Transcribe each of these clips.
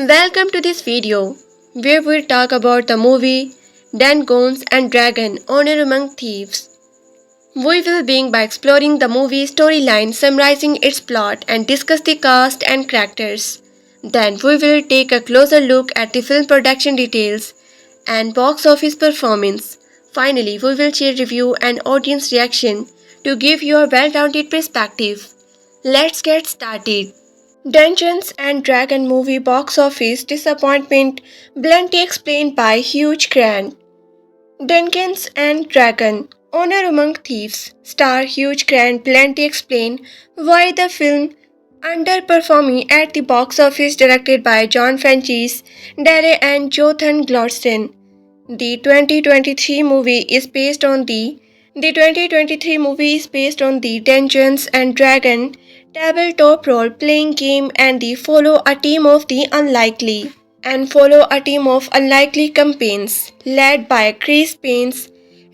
Welcome to this video where we'll talk about the movie Dungeons and Dragons Honor Among Thieves. We will begin by exploring the movie's storyline, summarizing its plot, and discuss the cast and characters. Then we will take a closer look at the film production details and box office performance. Finally, we will share review and audience reaction to give you a well-rounded perspective. Let's get started. Dungeons and Dragons movie box office disappointment bluntly explained by Hugh Grant. Dungeons and Dragons Honor Among Thieves star Hugh Grant bluntly explained why the film underperforming at the box office, directed by John Francis Daley and Jonathan Gloverson. The 2023 movie is based on the Dungeons and Dragons tabletop role-playing game and follow a team of unlikely campaigns led by Chris Payne's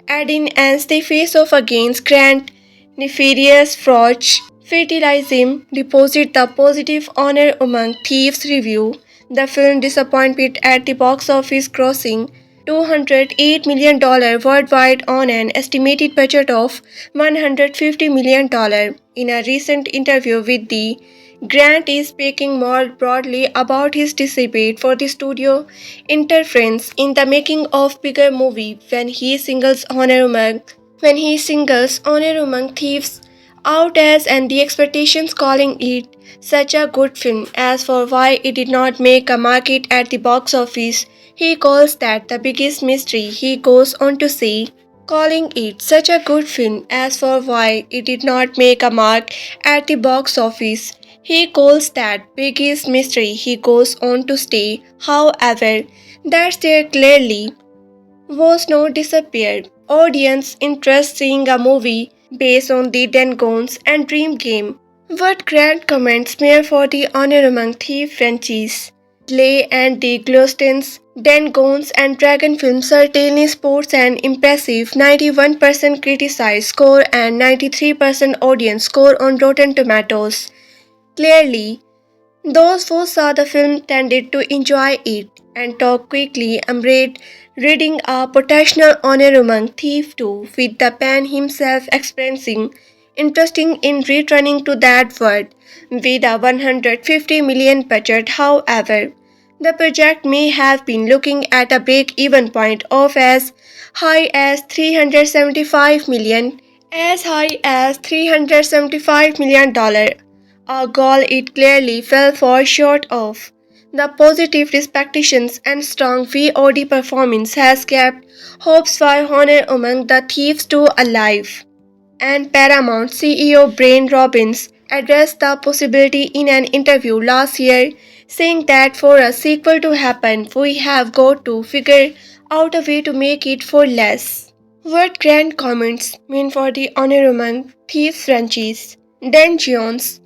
Edgin as they face off against Grant nefarious Forge Fitzwilliam deposit the positive Honor Among Thieves review. The film disappointed at the box office, grossing $208 million worldwide on an estimated budget of $150 million. In a recent interview with the Grant is speaking more broadly about his disdain for the studio interference in the making of bigger movie when he singles Honor Among Thieves out as and the expectations, calling it such a good film. As for why it did not make a market at the box office, he calls that the biggest mystery. He goes on to say, calling it such a good film. As for why it did not make a mark at the box office, he calls that biggest mystery. He goes on to say, however, that there clearly was no disappeared audience interest seeing a movie based on the Dungeons and Dream game. What Grant comments mere for the Honor Among Thieves franchise. Lay and the Glostens Dungeons and Dragon film certainly sports an impressive 91% criticized score and 93% audience score on Rotten Tomatoes. Clearly, those who saw the film tended to enjoy it and talk quickly amid reading a potential Honor Among Thieves 2, with the pen himself expressing interest in returning to that world with a $150 million budget. However, the project may have been looking at a break-even point of as high as $375 million, dollars, a goal it clearly fell far short of. The positive receptions and strong VOD performance has kept hopes for Honor Among the Thieves 2 alive. And Paramount CEO Brian Robbins addressed the possibility in an interview last year, saying that for a sequel to happen, we have got to figure out a way to make it for less. What Grant comments mean for the Honor Among Thieves franchise. Dungeons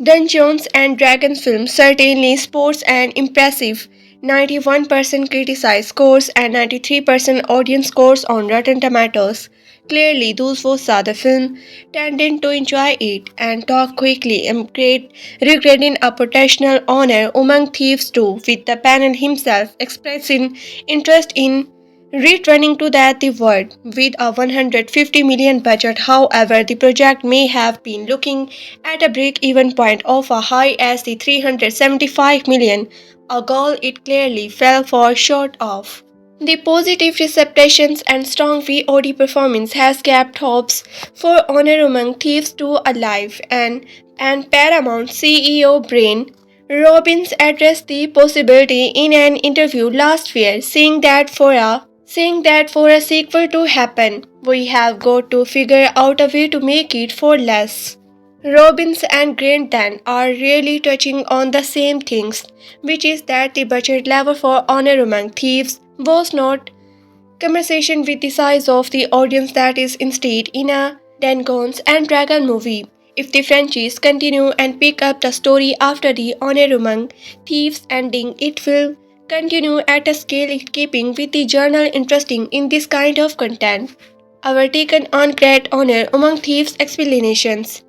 and Dragons film certainly sports an impressive 91% criticized scores and 93% audience scores on Rotten Tomatoes. Clearly, those who saw the film tended to enjoy it and talk quickly, regretting a potential Honor Among Thieves 2, with the panel himself expressing interest in returning to the world with a $150 million budget. However, the project may have been looking at a break-even point of a high as the $375 million, a goal it clearly fell far short of. The positive receptions and strong VOD performance has kept hopes for Honor Among Thieves 2 alive, and Paramount CEO Brian Robbins addressed the possibility in an interview last year, saying that for a sequel to happen, we have got to figure out a way to make it for less. Robbins and Grant then are really touching on the same things, which is that the budget level for Honor Among Thieves was not conversation with the size of the audience that is instead in a Dungeons and Dragons movie. If the franchise continue and pick up the story after the Honor Among Thieves ending, it will continue at a scale keeping with the journal interesting in this kind of content. Our taken on Great Honor Among Thieves explanations.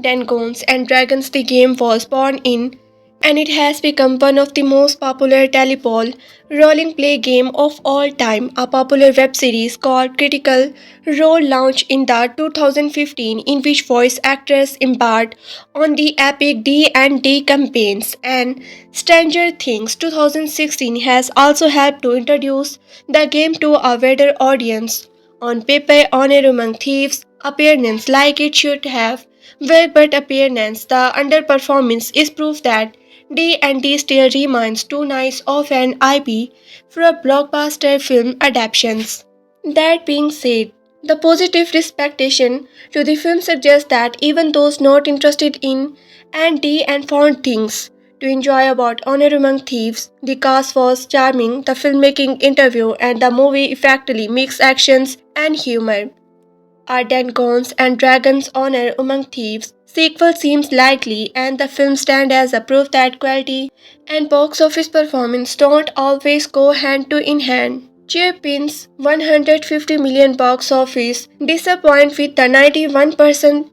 Dungeons and Dragons the game was born in and it has become one of the most popular telepole role-play game of all time. A popular web series called Critical Role launched in the 2015, in which voice actors embarked on the epic D&D campaigns, and Stranger Things 2016 has also helped to introduce the game to a wider audience. On paper, Honor Among Thieves appearance like it should have, well, but appearance, the underperformance is proof that D&D still remains too nice of an IP for a blockbuster film adaptations. That being said, the positive expectation to the film suggests that even those not interested in D and found things to enjoy about Honor Among Thieves, the cast was charming, the filmmaking interview and the movie effectively mix actions and humor. Ardent Guns and Dragons Honor Among Thieves sequel seems likely, and the film stands as a proof that quality and box office performance don't always go hand to in hand. Chapin's 150 million box office disappoint with the 91%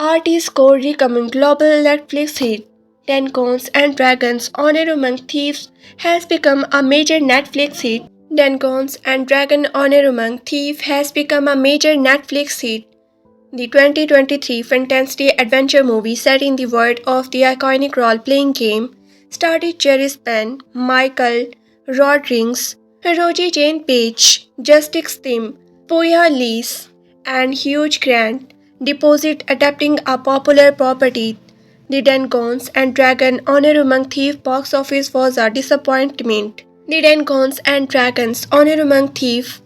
RT score becoming global Netflix hit. Ten Cones and Dragons Honor Among Thieves has become a major Netflix hit. Dungeons and Dragon Honor Among Thieves has become a major Netflix hit. The 2023 fantasy adventure movie set in the world of the iconic role-playing game starred Jerry Span, Michael Rodriguez, Rosie Jane Page, Justice Tim, Poya Lees, and Hugh Grant, deposit adapting a popular property. The Dungeons and Dragon Honor Among Thieves box office was a disappointment. The Dungeons and Dragons Honor Among Thieves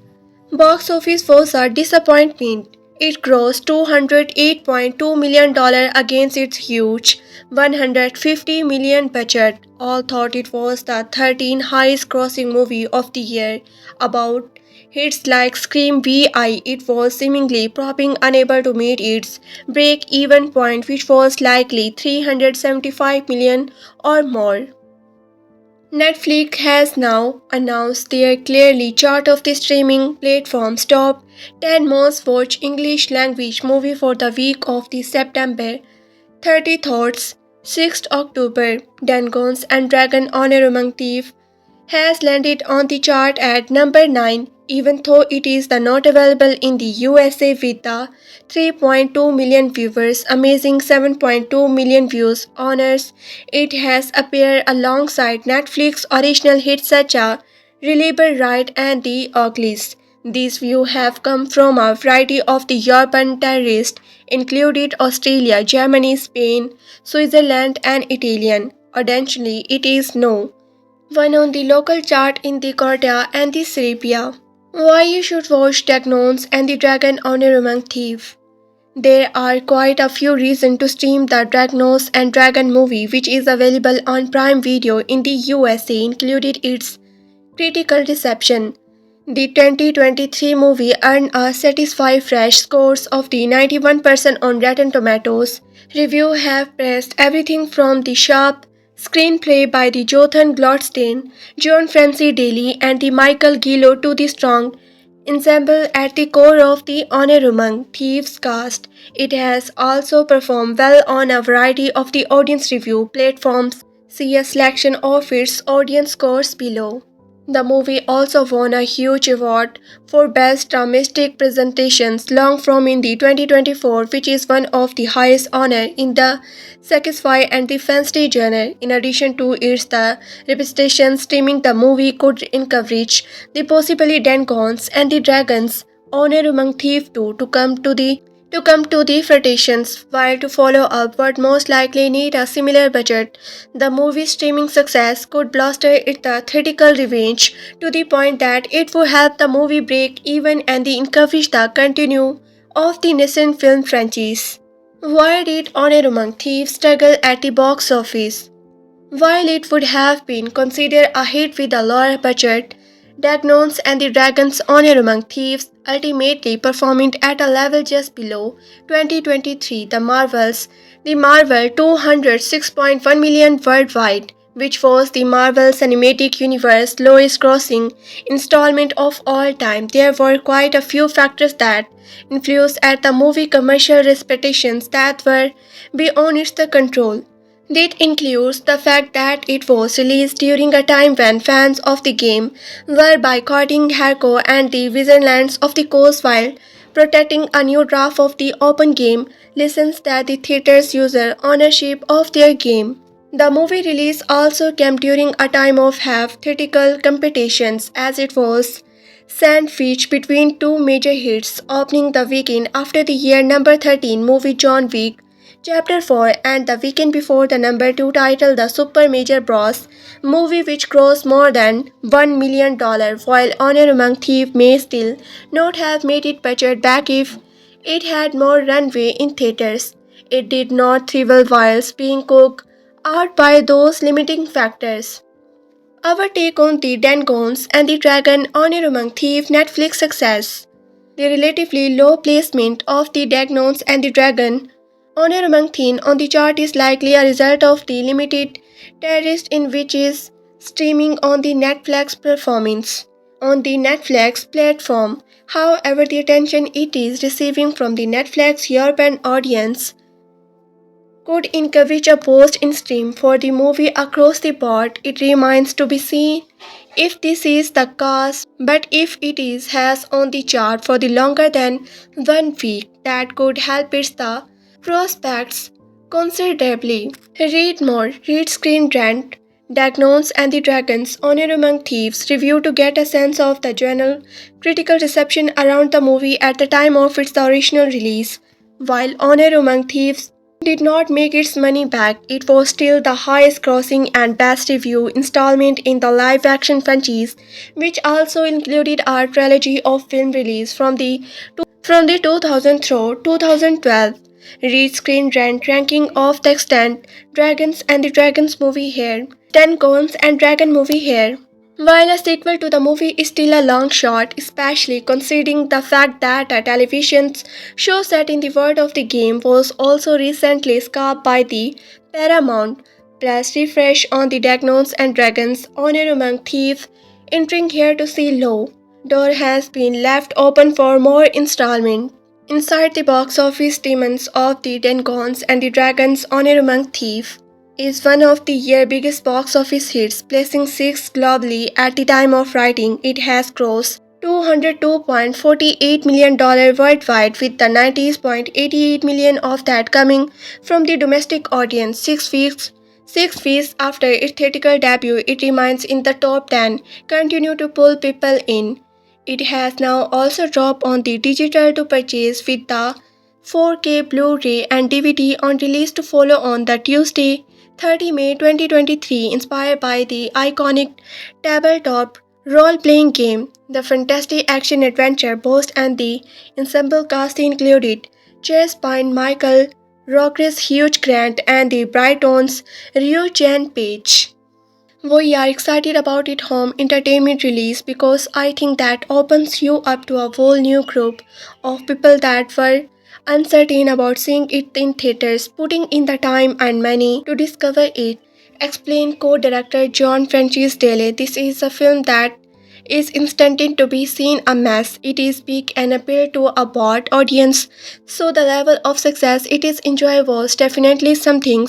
box office was a disappointment. It grossed $208.2 million against its huge $150 million budget. All thought it was the 13th highest grossing movie of the year. About hits like Scream VI, it was seemingly probing unable to meet its break-even point, which was likely $375 million or more. Netflix has now announced their clearly chart of the streaming platform's top 10 most watched English language movie for the week of the September 30th, 6th October. Dungeons and Dragon Honor Among Thieves has landed on the chart at number 9, even though it is not available in the USA with the 3.2 million viewers, amazing 7.2 million views. Honors it has appeared alongside Netflix original hits such as Reliable Ride and The Uglies. These views have come from a variety of the European territories, including Australia, Germany, Spain, Switzerland, and Italy. Additionally, it is no one on the local chart in the Croatia and the Serbia. Why you should watch Dragons and the Dragon Honor Among Thieves? There are quite a few reasons to stream the Dragons and Dragon movie, which is available on Prime Video in the USA, included its critical reception. The 2023 movie earned a satisfying fresh scores of the 91% on Rotten Tomatoes. Reviews have praised everything from the sharp screenplay by the Jonathan Goldstein, John Francis Daly, and the Michael Gillo to the strong ensemble at the core of the Honor Among Thieves cast. It has also performed well on a variety of the audience review platforms. See a selection of its audience scores below. The movie also won a huge award for Best Dramatic Presentations long from in the 2024, which is one of the highest honor in the sci-fi and the fantasy genre. In addition to its the reputation, streaming the movie could encourage the possibly Dungeons and the Dragons Honor Among Thieves 2 to come to the flirtations, while to follow up would most likely need a similar budget. The movie's streaming success could bolster its theatrical revenge to the point that it would help the movie break even and encourage the continue of the nascent film franchise. Why did Honor Among Thieves struggle at the box office? While it would have been considered a hit with a lower budget, Dragons and the Dragons Honor Among Thieves ultimately performed at a level just below 2023 the Marvel 206.1 million worldwide, which was the Marvel Cinematic Universe lowest grossing installment of all time. There were quite a few factors that influenced at the movie commercial expectations that were beyond its control. That includes the fact that it was released during a time when fans of the game were boycotting Harco and the Wizardlands of the Coast while protecting a new draft of the open game license that the theater's user ownership of their game. The movie release also came during a time of heavy theatrical competitions as it was sandwiched between two major hits opening the weekend after the year number 13 movie John Wick Chapter 4 and the weekend before the number 2 title The Super Major Bros. Movie which grossed more than $1 million while Honor Among Thieves may still not have made it budget back if it had more runway in theaters. It did not thrive whilst being cooked out by those limiting factors. Our take on the Dangons and the Dragon Honor Among Thieves Netflix success. The relatively low placement of the Dagnons and the Dragon Honor Among Thieves on the chart is likely a result of the limited terrorist in which is streaming on the Netflix performance. On the Netflix platform, however, the attention it is receiving from the Netflix European audience could encourage a post in stream for the movie across the board. It remains to be seen if this is the case, but if it is has on the chart for the longer than 1 week, that could help its the prospects considerably. Read more, read Screen Rant, Diagnose and the Dragons, Honor Among Thieves review to get a sense of the general critical reception around the movie at the time of its original release. While Honor Among Thieves did not make its money back, it was still the highest grossing and best reviewed installment in the live action franchise, which also included a trilogy of film release from the 2000 through 2012. Read Screen Rant ranking of the extant Dragons and the Dragons movie here, 10 Guns and Dragon movie here. While a sequel to the movie is still a long shot, especially considering the fact that a television show set in the world of the game was also recently scrapped by the Paramount Plus refresh on the Dragons and Dragons Honor Among Thieves entering here to see low. Door has been left open for more installment. Inside the box office demons of the Dengons and the Dragons Honor Among Thieves is one of the year's biggest box office hits, placing 6th globally at the time of writing. It has grossed $202.48 million worldwide, with the $90.88 million of that coming from the domestic audience. 6 weeks after its theatrical debut, it remains in the top 10, continue to pull people in. It has now also dropped on the digital to purchase with the 4K Blu-ray and DVD on release to follow on the Tuesday, 30 May 2023, inspired by the iconic tabletop role-playing game. The fantastic action-adventure boast and the ensemble cast included Chase Pine, Michael Rogers, Hugh Grant, and the Brighton's Ryu-Jan Page. We are excited about it home entertainment release because I think that opens you up to a whole new group of people that were uncertain about seeing it in theaters, putting in the time and money to discover it. Explained co-director John Francis Daly. This is a film that is intended to be seen a mess. It is big and appeal to a broad audience, so the level of success it is enjoy was definitely something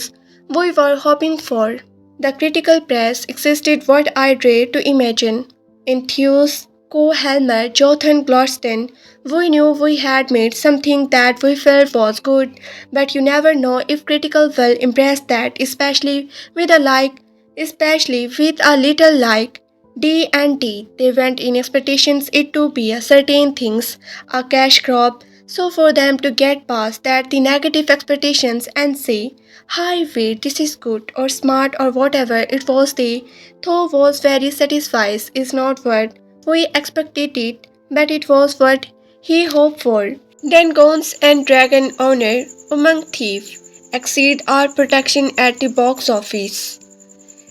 we were hoping for. The critical press existed what I dread to imagine. Enthused co-helmer Jonathan Glosston, we knew we had made something that we felt was good, but you never know if critical will embrace that, especially with a little like D&D. They went in expectations it to be a certain things, a cash crop, so for them to get past that the negative expectations and say, hi wait, this is good or smart or whatever it was they thought was very satisfying is not what we expected it, but it was what he hoped for. Then Gons and Dragon Honor Among Thieves exceed our protection at the box office.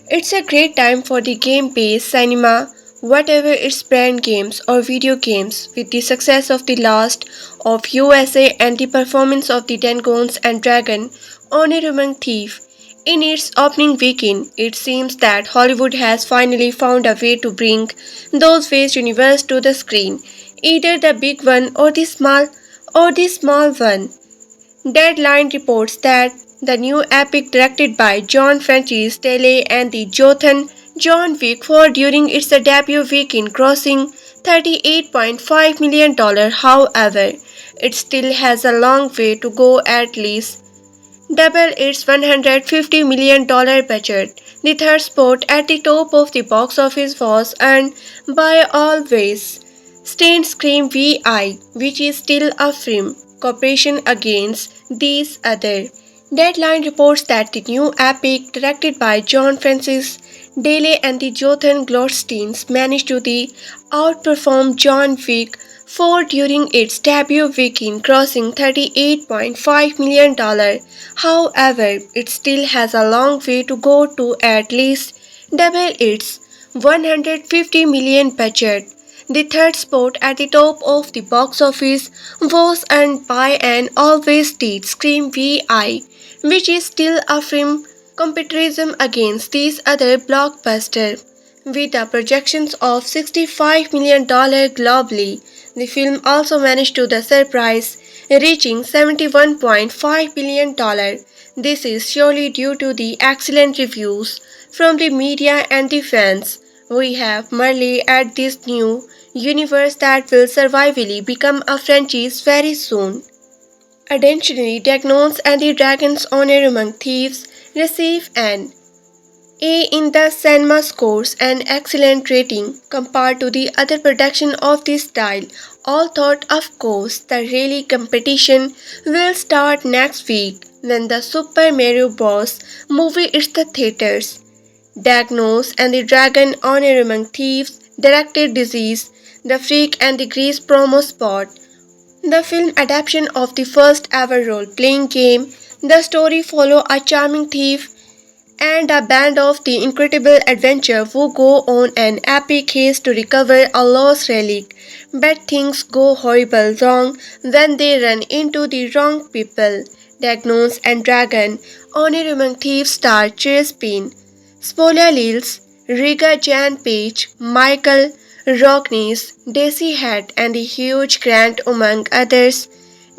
It's a great time for the game-based cinema, whatever its brand games or video games, with the success of The Last of USA and the performance of the Dangons and Dragon Honor Among Thieves. In its opening weekend, it seems that Hollywood has finally found a way to bring those vast universe to the screen, either the big one or the small one. Deadline reports that The new epic directed by John Francis Daley and the Jotham John Wick 4 during its debut weekend crossing $38.5 million. However, it still has a long way to go, at least double its $150 million budget. The third spot at the top of the box office was earned by Always Stained Scream VI, which is still a firm cooperation against these other. Deadline reports that the new epic, directed by John Francis Daley and the Jotham Goldsteins, managed to outperform John Wick 4 during its debut weekend, crossing $38.5 million. However, it still has a long way to go to at least double its $150 million budget. The third spot at the top of the box office was earned by an always did Scream VI, which is still a firm competition against these other blockbusters. With the projections of $65 million globally, the film also managed to the surprise, reaching $71.5 billion. This is surely due to the excellent reviews from the media and the fans. We have merely at this new universe that will survivally become a franchise very soon. Additionally, Dagnons and the Dragon's Honor Among Thieves receive an A in the cinema scores, an excellent rating compared to the other production of this style. All thought, of course, the really competition will start next week when the Super Mario Bros. Movie hits the theaters. Dagnos and the Dragon Honor Among Thieves directed Disease, The Freak and the Grease promo spot. The film adaptation of the first ever role-playing game. The story follows a charming thief and a band of the incredible adventure who go on an epic haste to recover a lost relic. But things go horrible wrong when they run into the wrong people. Dagnons and Dragon Honor Among Thieves star Chase Payne, spoiler alerts, Riga Jan Page, Michael Rocknes, Daisy Head, and the Hugh Grant among others.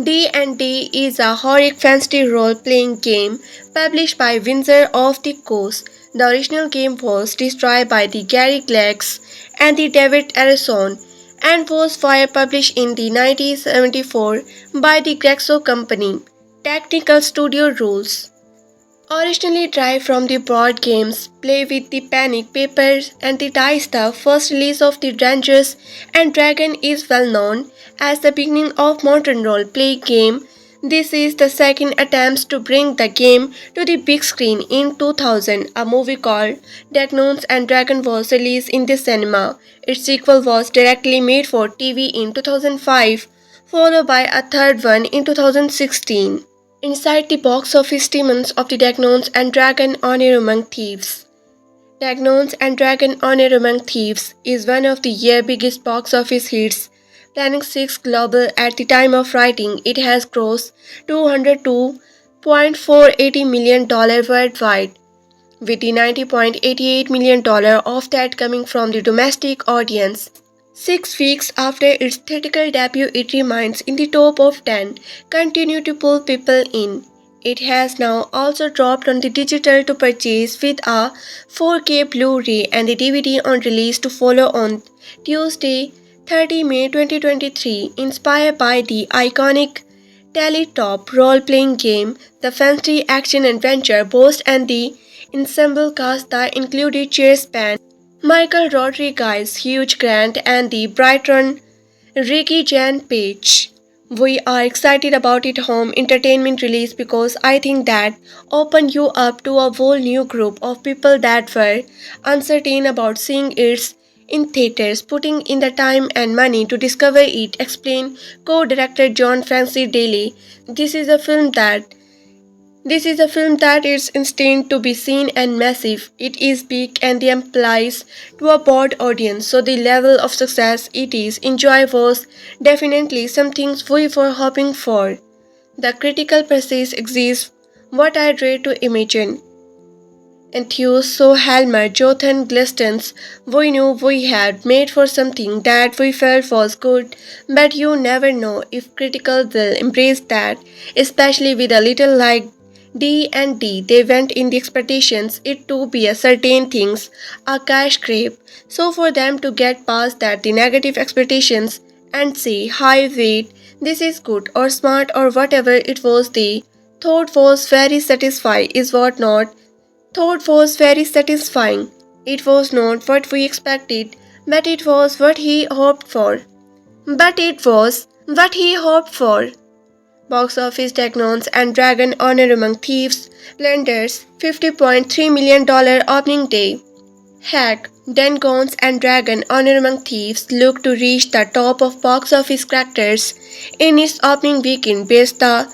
D&D is a horrific fantasy role-playing game published by Windsor of the Coast. The original game was destroyed by the Gary Glex and the David Arison and was first published in the 1974 by the Grexo Company. Technical studio rules originally derived from the board games Play with the Panic Papers and the Dice. The first release of the Dungeons and Dragon is well known as the beginning of modern role-play game. This is the second attempt to bring the game to the big screen. In 2000, a movie called Dagnons and Dragon was released in the cinema. Its sequel was directly made for TV in 2005, followed by a third one in 2016. Inside the box office demons of the Dagnons and Dragon Honor Among Thieves. Dagnons and Dragon Honor Among Thieves is one of the year's biggest box office hits, planning 6 global at the time of writing. It has grossed $202.480 million worldwide, with the $90.88 million of that coming from the domestic audience. 6 weeks after its theatrical debut, it remains in the top of 10, continue to pull people in. It has now also dropped on the digital to purchase with a 4K Blu-ray and the DVD on release to follow on Tuesday, 30 May 2023. Inspired by the iconic Teletop role-playing game, the fantasy action-adventure boast and the ensemble cast that included Chase Pan, Michael Rodriguez, Hugh Grant, and the Brighton Ricky Jan Page. We are excited about its home entertainment release because I think that opened you up to a whole new group of people that were uncertain about seeing it in theaters, putting in the time and money to discover it, explained co-director John Francis Daley. This is a film that is instinct to be seen and massive. It is big and the applies to a broad audience, so the level of success it is enjoy was definitely something we were hoping for. The critical process exists what I try to imagine. Enthused so Helmer, Jotham Glistens, we knew we had made for something that we felt was good, but you never know if critical will embrace that, especially with a little like D&D. They went in the expectations it to be a certain things, a cash grab. So for them to get past that the negative expectations and say, hi wait, this is good or smart or whatever it was they thought was very satisfying is what not thought was very satisfying. It was not what we expected, but it was what he hoped for. But it was what he hoped for. Box office Dagnons and Dragon Honor Among Thieves, lenders $50.3 million opening day. Heck, Dangons and Dragon Honor Among Thieves look to reach the top of box office crackers in its opening weekend based the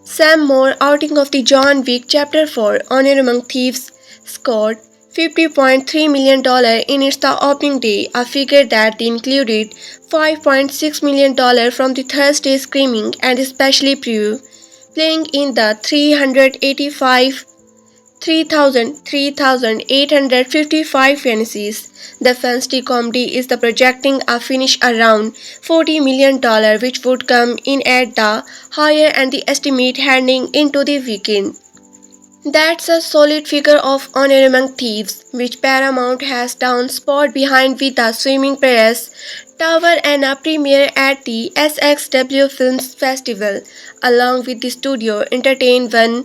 Sam Moore outing of the John Wick Chapter 4 Honor Among Thieves scored $50.3 million in its the opening day, a figure that included $5.6 million from the Thursday screening and especially preview, playing in the 3,855 fantasies. The fantasy comedy is the projecting a finish around $40 million, which would come in at the higher end the estimate heading into the weekend. That's a solid figure of Honor Among Thieves, which Paramount has down spot behind with a swimming press tower and a premiere at the SXW Films Festival, along with the studio entertain one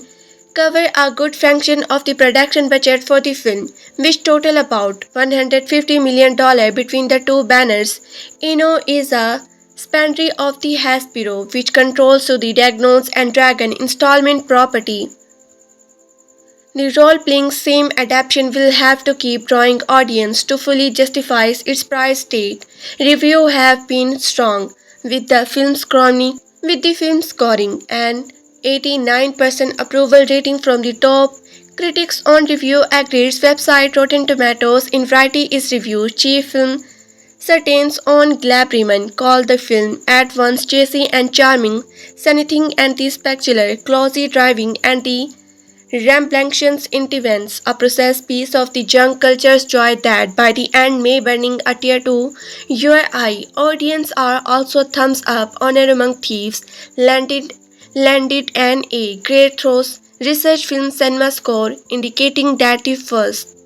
cover a good fraction of the production budget for the film, which total about $150 million between the two banners. Eno is a spandry of the Hasbro, which controls the Dagnons and Dragon installment property. The role-playing sim adaptation will have to keep drawing audience to fully justify its price tag. Reviews have been strong, with the film scoring an 89% approval rating from the top critics on Review Aggregate's website Rotten Tomatoes. In Variety is Reviews chief film Certains on Glabryman called the film at once cheesy and charming, anything and the spectacular, classy driving and the rambunctious events, a processed piece of the junk culture's joy that by the end may bring a tear to your eye. Audience are also thumbs up. Honor Among Thieves landed an A grade through research film cinema score, indicating that the first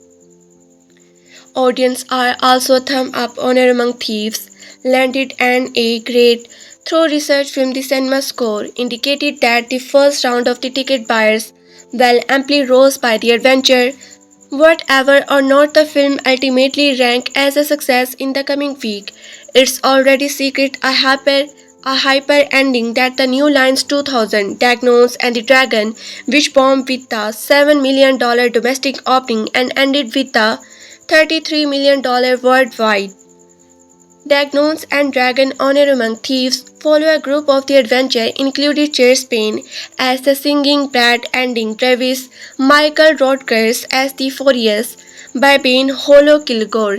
audience are also thumb up. Honor Among Thieves landed an A grade through research film the cinema score, indicated that the first round of the ticket buyers well amply rose by the adventure. Whatever or not the film ultimately rank as a success in the coming week, it's already secret a hyper ending that the New Lines 2000 Diagnose and the Dragon, which bombed with a $7 million domestic opening and ended with a $33 million worldwide. Diagnose and Dragon Honor Among Thieves follow a group of the adventure included Chase Payne as the singing Brad ending Travis, Michael Rodgers as the furious barbarian Holga Kilgore,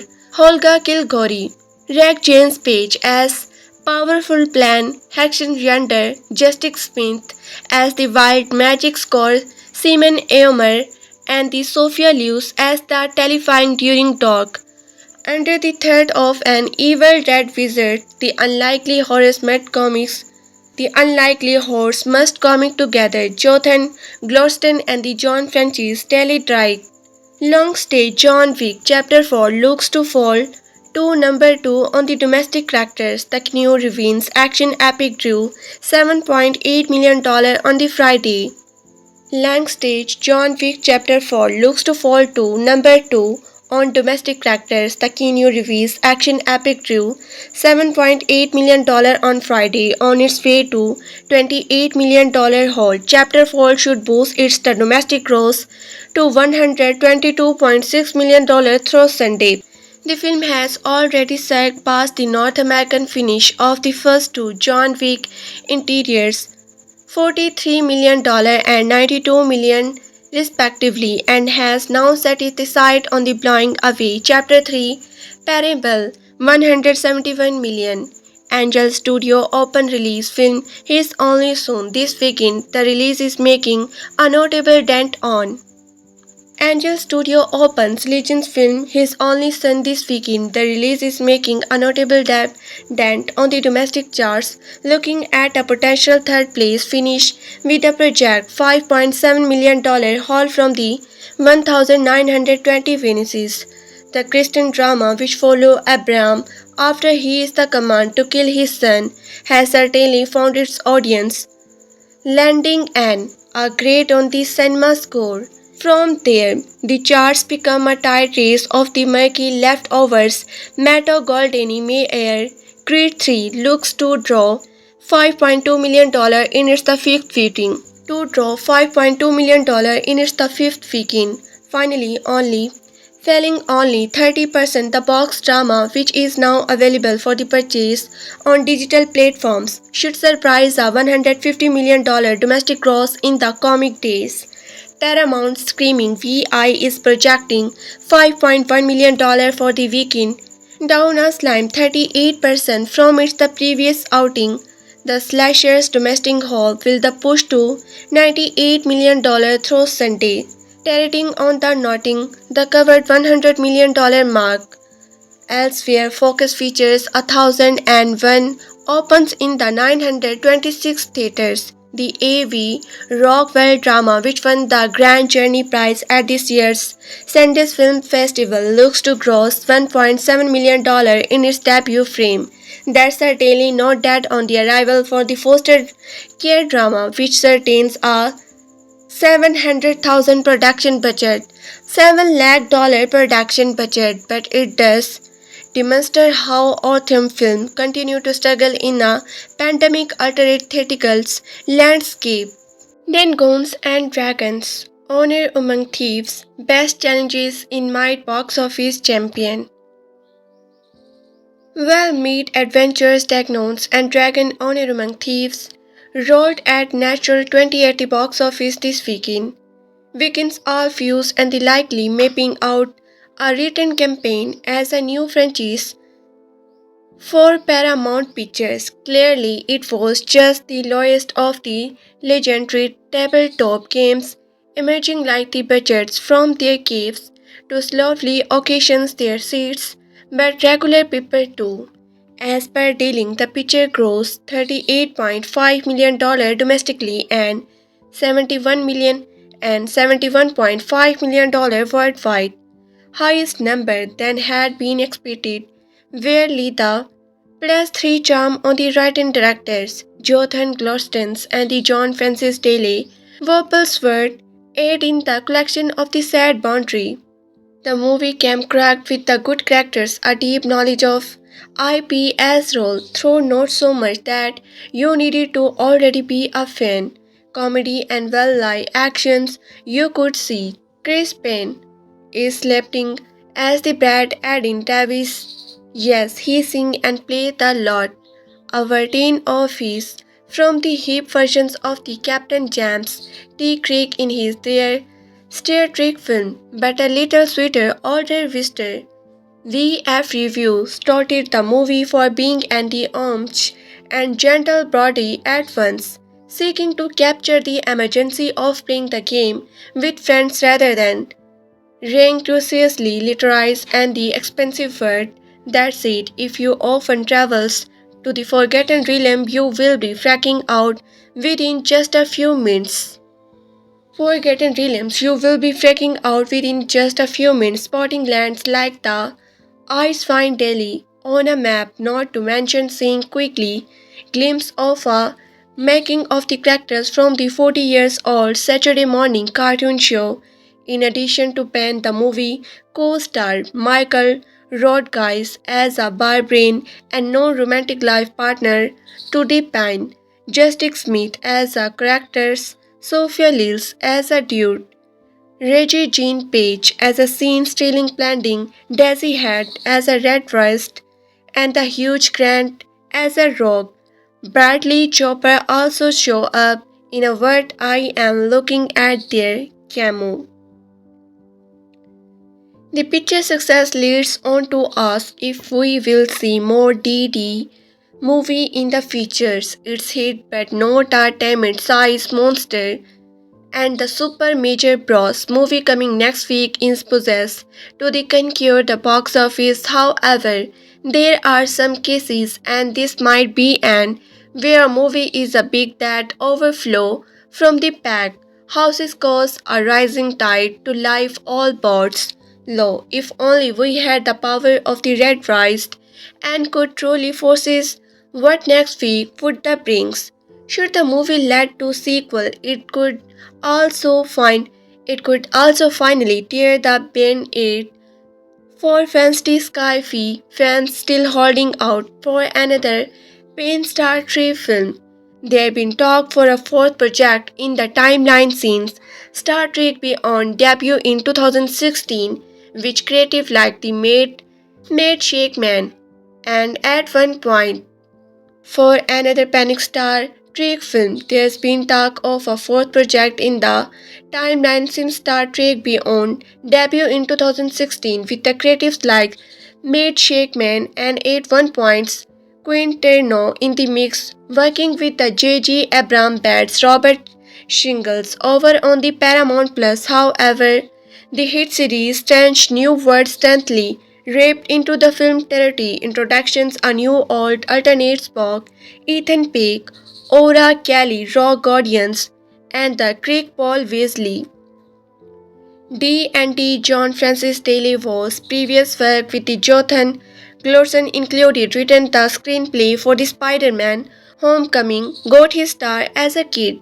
Reg James Page as powerful plan Haction Yonder, Justice Smith as the wild magic score, Simon Eomer and the Sophia Lewis as the terrifying during dark. Under the threat of an evil red wizard, the unlikely horse must comic together. Jonathan Glorston and the John French's Daily Drake. Long stay John Wick Chapter 4 looks to fall to number 2 on the domestic crackers. The Keanu Reeves action epic drew $7.8 million on the Friday. Lang stage John Wick Chapter 4 looks to fall to number 2 on domestic crackers. The Keanu Reeves action epic drew $7.8 million on Friday on its way to $28 million haul. Chapter 4 should boost its domestic gross to $122.6 million through Sunday. The film has already surpassed the North American finish of the first two John Wick interiors, $43 million and $92 million respectively, and has now set its sight on the blowing away Chapter 3 Parable $171 million. Angel Studio open release film is only soon this weekend. The release is making a notable dent on Angel Studio opens Legends film his only son this weekend. The release is making a notable dent on the domestic charts, looking at a potential third place finish with a project $5.7 million haul from the 1920 Venices. The Christian drama which follows Abraham after he is the command to kill his son has certainly found its audience, landing an a grade on the cinema score. From there, the charts become a tight race of the murky leftovers. Metro Goldeni May Air Creed 3 looks to draw $5.2 million in its the fifth weekend. $5.2 million in its the fifth weekend. Finally, only Failing only 30%, the box drama, which is now available for the purchase on digital platforms, should surprise a $150 million domestic gross in the comic days. Paramount Screaming VI is projecting $5.1 million for the weekend, down a slim 38% from its the previous outing. The slasher's domestic haul will the push to $98 million through Sunday, teetering on the notching the covered $100 million mark. Elsewhere, Focus features 1001 opens in the 926 theaters. The A.V. Rockwell drama, which won the Grand Journey Prize at this year's Sundance Film Festival, looks to gross $1.7 million in its debut frame. That's certainly not that on the arrival for the foster care drama, which certains a 700,000 production budget, $7 lakh production budget, but it does demonstrate how autumn film continue to struggle in a pandemic altered theatricals landscape. Then Guns and Dragons, Honor Among Thieves, Best Challenges in Might Box Office Champion. Well Meet Adventures Dagnones and Dragon Honor Among Thieves roared at natural 20 at the box office this weekend. Weekends all views and the likely mapping out a written campaign as a new franchise for Paramount Pictures. Clearly, it was just the lowest of the legendary tabletop games, emerging like the budgets from their caves to slowly occasions their seats, but regular people too. As per dealing, the picture grossed $38.5 million domestically and $71.5 million worldwide, highest number than had been expected. Weirdly, the plus 3 charm on the writing directors, Jonathan Glostens and the John Francis Daly, Word aid in the collection of the sad boundary. The movie came cracked with the good characters, a deep knowledge of IPS role, though not so much that you needed to already be a fan. Comedy and well-lie actions you could see. Chris Payne is slapping as the Brad Edgin Darvis. Yes, he sing and play the lot. A version of his from the hip versions of the Captain James T. Craig in his their Star Trek film, but a little sweeter, older Wister. VF Review started the movie for being anti-homage and gentle Brody at once, seeking to capture the emergency of playing the game with friends rather than rancoriously literarize and the expensive word. That's it. If you often travels to the Forgotten Realm, you will be fracking out within just a few minutes. Forgotten Realms, you will be freaking out within just a few minutes, spotting lands like the eyes find Delhi on a map, not to mention seeing quickly glimpse of a making of the characters from the 40 years old Saturday morning cartoon show. In addition to Penn, the movie co-star Michael Rodriguez as a barbarian and no romantic life partner to the Penn, Justice Smith as a characters, Sophia Lillis as a dude, Reggie Jean Page as a scene-stealing planting, Daisy Head as a red wrist, and the Hugh Grant as a rogue. Bradley Chopper also show up in a what I am looking at their camo. The picture success leads on to ask if we will see more DD movie in the future. It's hit but not a timid size monster and the Super Major Bros movie coming next week is possessed to the conquer the box office. However, there are some cases, and this might be an where a movie is a big that overflow from the pack. Houses cause a rising tide to life all boats low. If only we had the power of the red rice and could truly forces what next week would that brings. Should the movie lead to sequel, also find it could also finally tear the band-aid for Fantasy Sci-Fi fans still holding out for another Pain Star Trek film. There been talk for a fourth project in the timeline since Star Trek Beyond debut in 2016, which creative like the made Shake Man, and at one point for another Panic Star Trek film. There's been talk of a fourth project in the timeline since Star Trek Beyond debut in 2016 with the creatives like Made Shakeman and 81 Points Quinterno in the mix, working with the J.J. Abrams bats Robert Shingles over on the Paramount Plus. However, the hit series Strange New World instantly raped into the film territory. Introductions a new old alternate Spock, Ethan Peck, Aura Kelly, Raw Guardians, and the Craig Paul Weasley. D&D John Francis Daley was previous work with the Jonathan Glorson included written the screenplay for the Spider-Man Homecoming, got his star as a kid.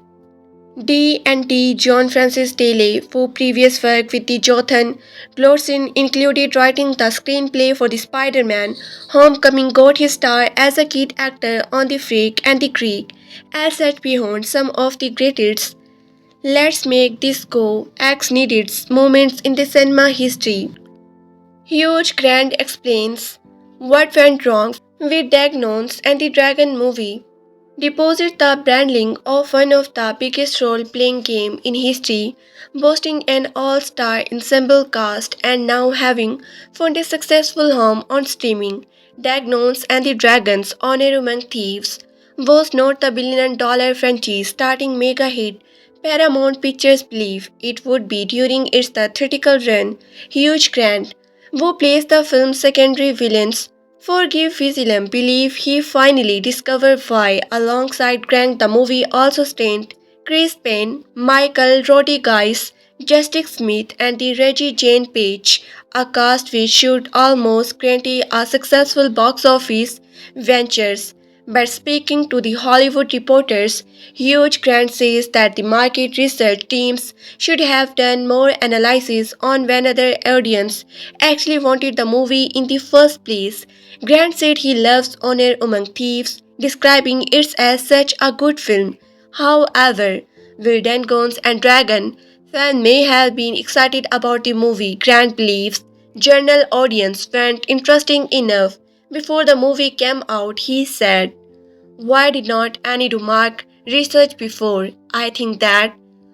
D&D John Francis Daley, who previous work with the Jonathan Glorson included writing the screenplay for the Spider-Man Homecoming, got his star as a kid actor on The Freak and the Greek, as set behind some of the greatest "Let's Make This Go" acts needed moments in the cinema history. Hugh Grant explains what went wrong with Dagnons and the Dragon movie. Deposit the branding of one of the biggest role-playing game in history, boasting an all-star ensemble cast and now having found a successful home on streaming. Dagnons and the Dragons Honor Among Thieves was not the billion-dollar franchise starting mega hit Paramount Pictures believed it would be during its theatrical run. Hugh Grant, who plays the film's secondary villains, Forge Fitzwilliam believe he finally discovered why. Alongside Grant, the movie also starred Chris Payne, Michael Rodriguez, Justice Smith, and the Reggie Jane Page, a cast which should almost guarantee a successful box office ventures. But speaking to the Hollywood Reporters, Hugh Grant says that the market research teams should have done more analysis on when other audience actually wanted the movie in the first place. Grant said he loves Honor Among Thieves, describing it as such a good film. However, while Dungeons and Dragons fans may have been excited about the movie, Grant believes general audience weren't interesting enough. Before the movie came out, he said, "Why did not any do mark research before? I think that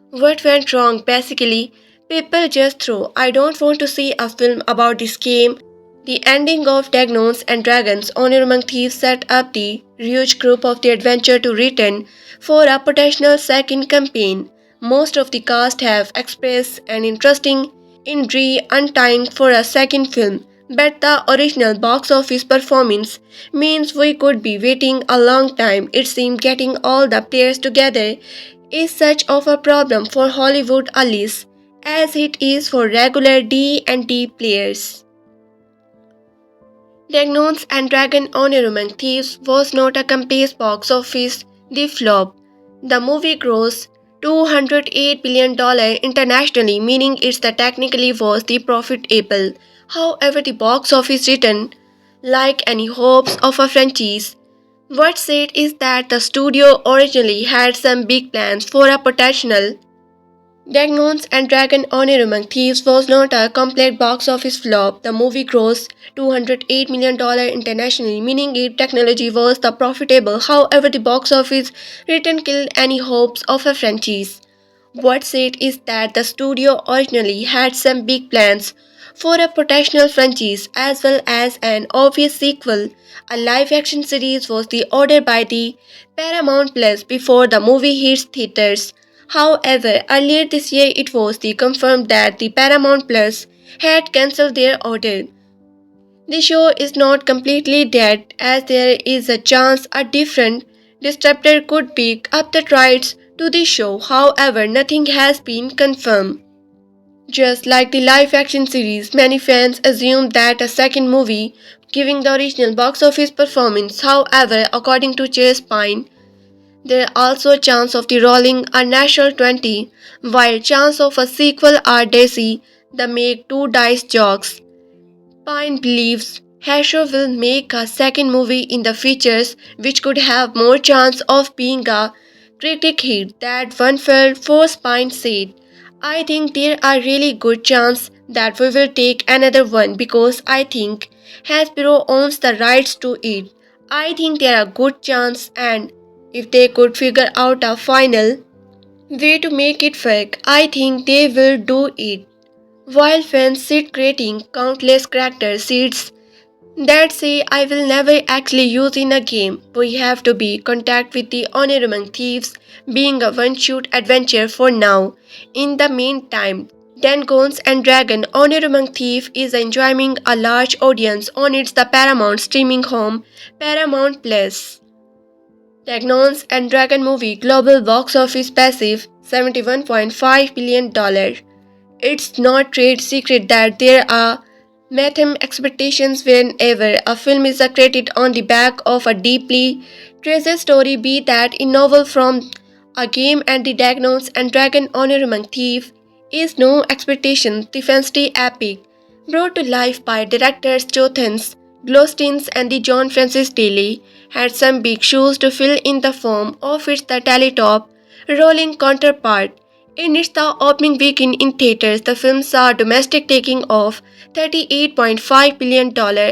what went wrong basically, people just threw, I don't want to see a film about this game." The ending of Dungeons and Dragons Honor Among Thieves set up the huge group of the adventure to return for a potential second campaign. Most of the cast have expressed an interesting in re-untying for a second film, but the original box office performance means we could be waiting a long time. It seems getting all the players together is such of a problem for Hollywood allies as it is for regular D&D players. Dungeons and Dragons Honor Among Thieves was not a complete box office the flop. The movie grossed $208 billion internationally, meaning it technically was the profitable. However, the box office returned like any hopes of a franchise. What's said is that the studio originally had some big plans for a potential Dungeons and Dragons Honor Among Thieves was not a complete box office flop. The movie grossed $208 million internationally, meaning its technology was the profitable. However, the box office return killed any hopes of a franchise. What's said is that the studio originally had some big plans for a potential franchise as well as an obvious sequel. A live-action series was the order by the Paramount Plus before the movie hits theaters. However, earlier this year it was confirmed that the Paramount Plus had cancelled their order. The show is not completely dead, as there is a chance a different distributor could pick up the rights to the show. However, nothing has been confirmed. Just like the live action series, many fans assume that a second movie giving the original box office performance. However, according to Chase Pine, there are also chance of the rolling a natural 20, while chance of a sequel are dicey. The make two dice jokes. Pine believes Hasher will make a second movie in the features which could have more chance of being a critic hit that one felt for Pine said. I think there are really good chance that we will take another one because I think Hasbro owns the rights to it. I think there are good chance and if they could figure out a final way to make it work, I think they will do it. While fans sit creating countless character seeds that say I will never actually use in a game, we have to be contact with the Honor Among Thieves being a one-shoot adventure for now. In the meantime, Dungeons and Dragon Honor Among Thieves is enjoying a large audience on its the Paramount streaming home, Paramount Plus. Dungeons and Dragon movie global box office passive $71.5 billion. It's not trade secret that there are mathematical expectations whenever a film is created on the back of a deeply treasured story, be that a novel from a game and the Dragons and Dragon Honor Among Thieves is no expectation. The fantasy epic, brought to life by directors Jothans, Glostins and the John Francis Daly, had some big shoes to fill in the form of its the Teletop rolling counterpart. In its the opening weekend in theaters, the film saw a domestic taking of $38.5 billion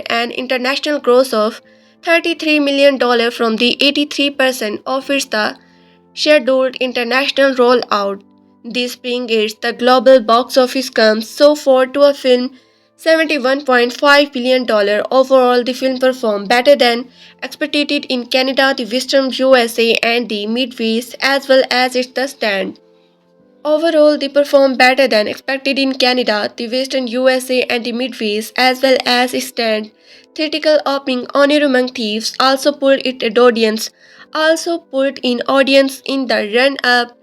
and international gross of $33 million from the 83% of its the scheduled international rollout. This brings its the global box office comes so far to a film $71.5 billion. Overall, the film performed better than expected in Canada, the Western USA, and the Midwest, as well as its the stand. Overall, they performed better than expected in Canada, the Western USA, and the Midwest, as well as stand. Theatrical opening Honor Among Thieves also pulled in audience in the run-up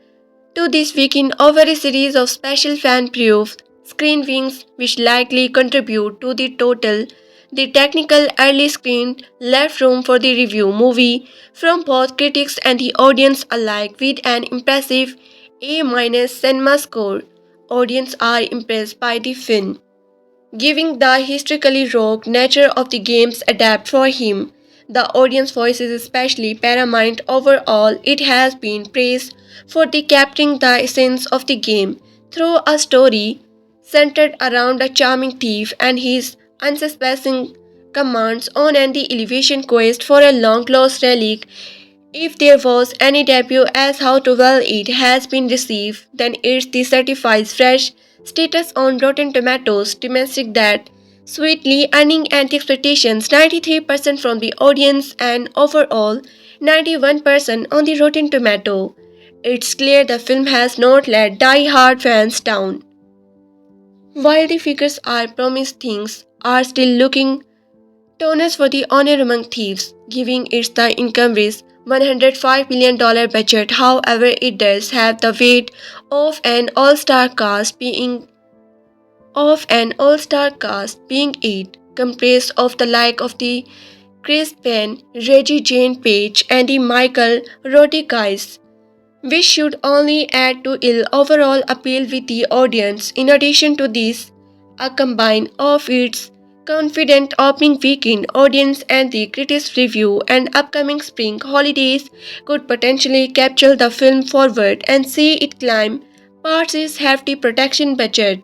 to this weekend over a series of special fan proof screenings which likely contribute to the total. The technical early screen left room for the review movie from both critics and the audience alike with an impressive A- cinema score. Audience are impressed by the film, giving the historically rogue nature of the games adapt for him. The audience voice is especially paramount. Overall, it has been praised for the capturing the essence of the game through a story centered around a charming thief and his unsuspecting commands on an elevation quest for a long-lost relic. If there was any debut as how to well it has been received, then it's the certified fresh status on Rotten Tomatoes, domestic that sweetly earning anti expectations 93% from the audience and overall 91% on the Rotten Tomato. It's clear the film has not let die-hard fans down. While the figures are promised, things are still looking Toners for the Honor Among Thieves, giving it the income risk $105 million budget. However, it does have the weight of an all-star cast being it, comprised of the like of the Chris Penn, Reggie Jane Page, and the Michael Rodriguez, which should only add to ill overall appeal with the audience. In addition to this, a combine of its confident opening weekend audience and the critics' review and upcoming spring holidays could potentially capture the film forward and see it climb past its hefty production budget.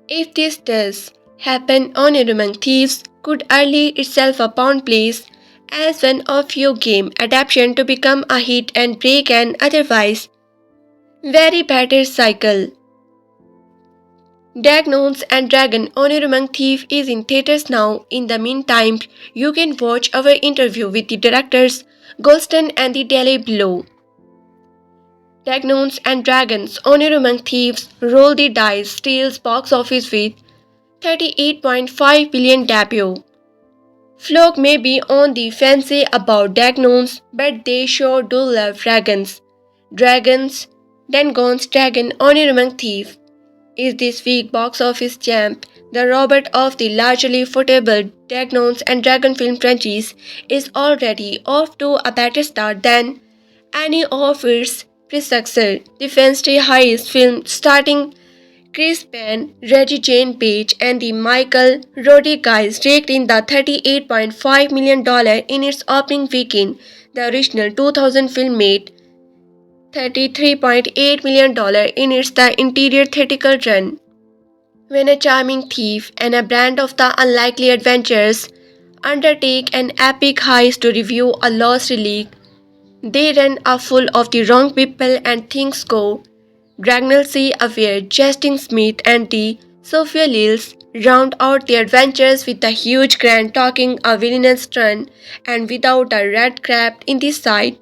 If this does happen, Honor Among Thieves could early itself a pound place as one of few game adaptation to become a hit and break an otherwise very better cycle. Dragons and Dragon Honor Among Thieves is in theaters now. In the meantime, you can watch our interview with the directors Golston and the Daily below. Dragons and Dragons, Honor Among Thieves, Roll the Dice, steals box office with 38.5 billion debut. Folk may be on the fancy about dragons, but they sure do love dragons. Dragons, Dangon's Dragon, Honor Among Thieves is this week's box office champ. The Robert of the largely footable Dragons and Dragon film franchise is already off to a better start than any of its predecessors. The fancy heist film starting Chris Penn, Reggie Jane Page, and the Michael Rodriguez raked in the $38.5 million in its opening weekend. The original 2000 film made $33.8 million in its the interior theatrical run. When a charming thief and a brand of the unlikely adventures undertake an epic heist to review a lost relic, they run a full of the wrong people and things go Dragnelsi aware, Justin Smith and the Sophia Lills round out the adventures with a Hugh Grant talking a villainous turn and without a red crab in the sight.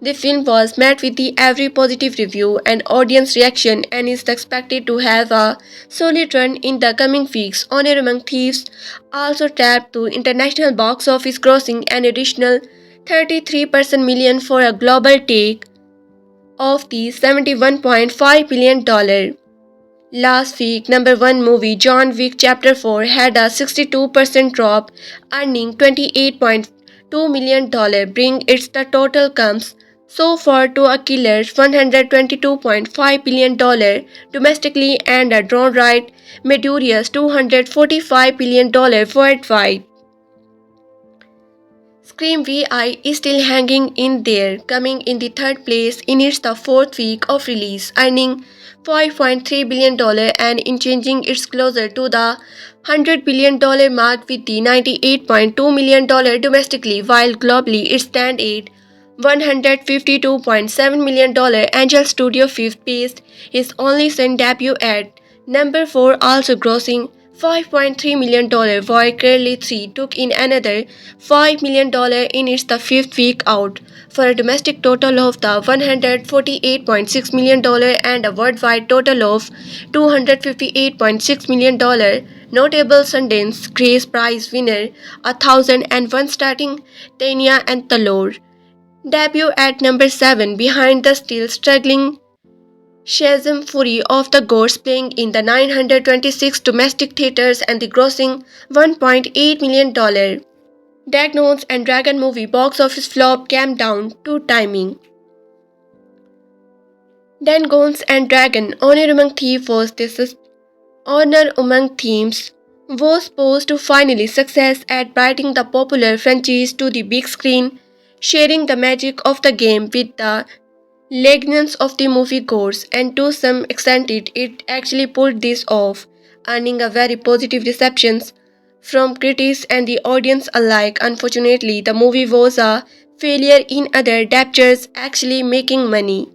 The film was met with the every positive review and audience reaction and is expected to have a solid run in the coming weeks. Honor Among Thieves also tapped to international box office grossing an additional 33% million for a global take of the $71.5 billion. Last week, number 1 movie John Wick Chapter 4 had a 62% drop, earning $28.2 million, bringing its the total comes so far to a killer $122.5 billion domestically and a downright meteorious $245 billion worldwide. Scream VI is still hanging in there, coming in the third place in its the fourth week of release, earning $5.3 billion and in changing its closer to the $100 billion mark with the $98.2 million domestically, while globally it stands at $152.7 million. Angel Studio 5th placed his only son debut at number 4, also grossing $5.3 million, while Curly 3 took in another $5 million in its the fifth week out, for a domestic total of the $148.6 million and a worldwide total of $258.6 million. Notable Sundance Grace Prize winner 1001 starting Tanya and Talor debut at number 7 behind the still struggling Shazam Fury of the Gods, playing in the 926 domestic theaters and the grossing $1.8 million. Dragons and Dragon movie box office flop came down to timing. Dragons and Dragon Honor Among Thieves was this Honor Among Thieves was supposed to finally success at bringing the popular franchise to the big screen, sharing the magic of the game with the legends of the moviegoers, and to some extent it actually pulled this off, earning a very positive receptions from critics and the audience alike. Unfortunately, the movie was a failure in other adaptations actually making money.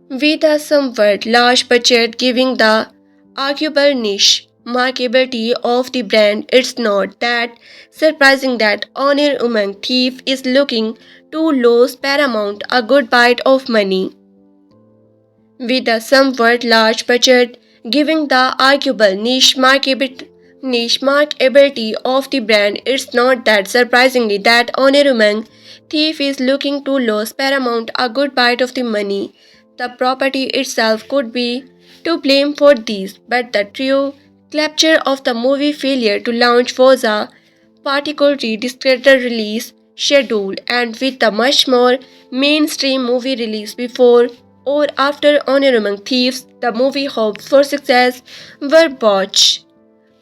With a somewhat large budget giving the arguable niche marketability of the brand, it's not that surprising that Honor Among Thief is looking to lose Paramount a good bite of money. With a somewhat large budget giving the arguable niche marketability of the brand, it's not that surprisingly that Honor Among Thief is looking to lose Paramount a good bite of the money. The property itself could be to blame for this, but the true capture of the movie failure to launch was a particularly discreet release schedule, and with a much more mainstream movie release before or after Honor Among Thieves, the movie hopes for success were botched.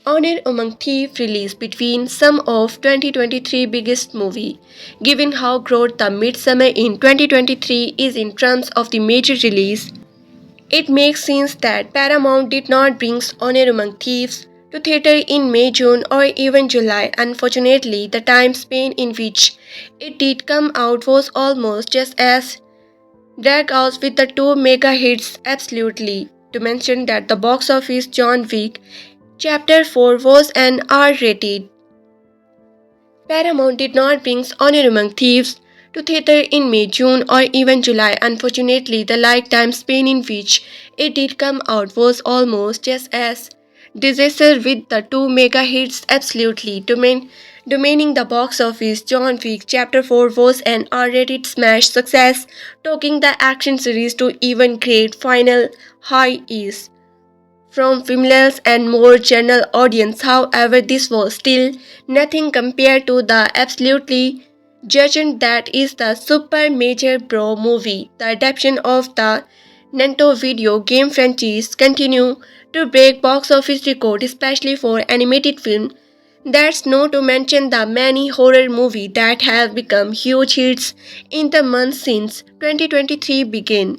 Honor Among Thieves released between some of 2023 biggest movie. Given how growth the Midsummer in 2023 is in terms of the major release, it makes sense that Paramount did not bring Honor Among Thieves to theater in May, June, or even July. Unfortunately, the time span in which it did come out was almost just as drag out with the two mega hits. Absolutely. To mention that the box office John Wick Chapter 4 was an R rated. Paramount did not bring Honor Among Thieves to theatre in May, June, or even July. Unfortunately, the lifetime span in which it did come out was almost just as disastrous, with the two mega hits absolutely domaining the box office. John Wick Chapter 4 was an R-rated smash success, taking the action series to even great final highs from females and more general audience. However, this was still nothing compared to the absolutely giant that is the Super Major Bro movie. The adaptation of the Nintendo video game franchise continue to break box office record, especially for animated film. That's not to mention the many horror movies that have become huge hits in the months since 2023 began.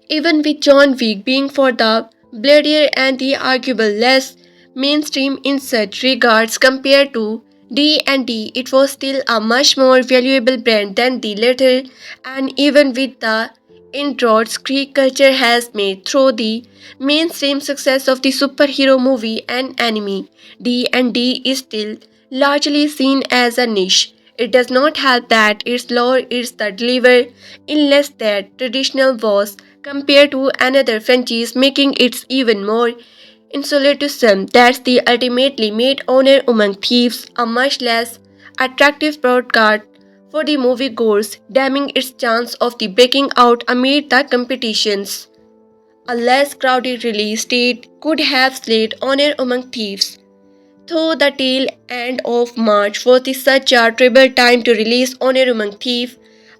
Even with John Wick being for the bloodier and the arguable less mainstream in such regards compared to D&D, it was still a much more valuable brand than the latter, and even with the inroads Greek culture has made through the mainstream success of the superhero movie and anime, D&D is still largely seen as a niche. It does not help that its lore is the deliver in less than traditional was compared to another franchise, making it even more insular to some. That's the ultimately made Honor Among Thieves a much less attractive broadcast for the moviegoers, damning its chance of the breaking out amid the competitions. A less crowded release date could have slayed Honor Among Thieves. Though the tail end of March was such a terrible time to release Honor Among Thieves,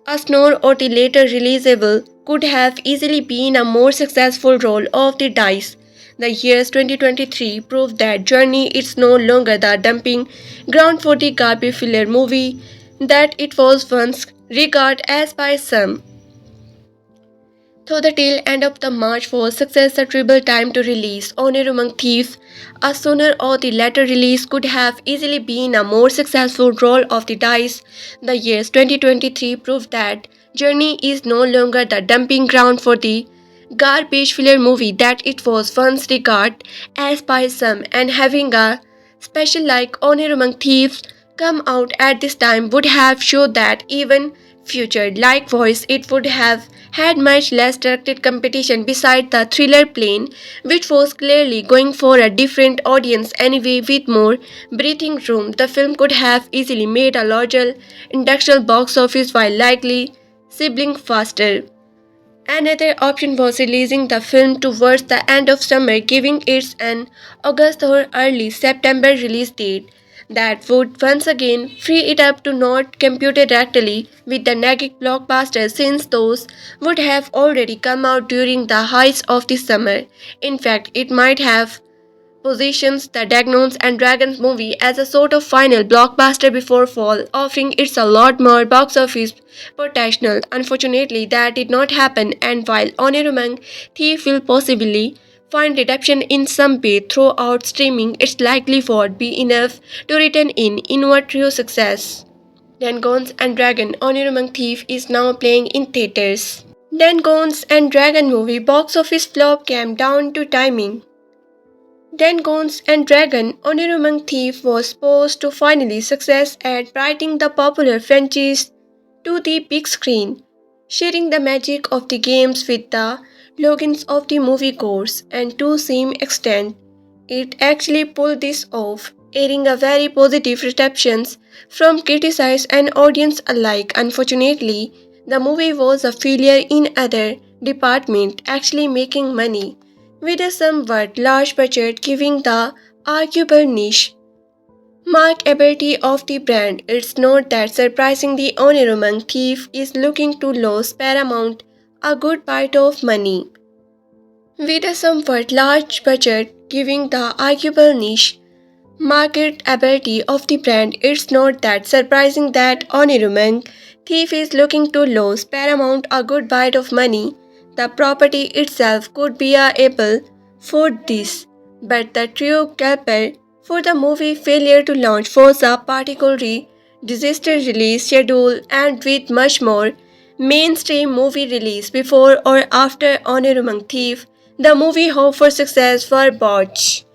a Snore or the later releasable could have easily been a more successful roll of the dice. The year's 2023 proved that Journey is no longer the dumping ground for the garbage filler movie that it was once regarded as by some. Though the tail end of the March was success a terrible time to release Honor Among Thieves, a sooner or the later release could have easily been a more successful roll of the dice. The year's 2023 proved that Journey is no longer the dumping ground for the garbage filler movie that it was once regarded as by some, and having a special like Honor Among Thieves come out at this time would have showed that even future like voice it would have had much less directed competition beside the thriller plane, which was clearly going for a different audience anyway. With more breathing room, the film could have easily made a larger international box office while likely sibling faster. Another option was releasing the film towards the end of summer, giving it an August or early September release date that would once again free it up to not compete directly with the negative blockbusters, since those would have already come out during the height of the summer. In fact, it might have positions the Dungeons and Dragons movie as a sort of final blockbuster before fall, offering it a lot more box office potential. Unfortunately, that did not happen, and while Honor Among Thieves will possibly find redemption in some way throughout streaming, its likely won't be enough to return in inevitable success. Dungeons and Dragons Honor Among Thieves is now playing in theaters. Dungeons and Dragon movie box office flop came down to timing. Dungeons and Dragons Honor Among Thieves was supposed to finally success at bringing the popular franchise to the big screen, sharing the magic of the games with the logins of the moviegoers, and to some extent, it actually pulled this off, airing a very positive receptions from critics and audience alike. Unfortunately, the movie was a failure in other department, actually making money with a somewhat large budget, giving the arguable niche markability of the brand. It's not that surprising the Honor Among Thief is looking to lose Paramount a good bite of money. With a somewhat large budget giving the arguable niche marketability of the brand, it's not that surprising that Honor Among Thief is looking to lose Paramount a good bite of money. The property itself could be able for this, but the true culprit for the movie failure to launch was a particularly disaster release schedule, and with much more mainstream movie release before or after Honor Among Thief, the movie hope for success were botched.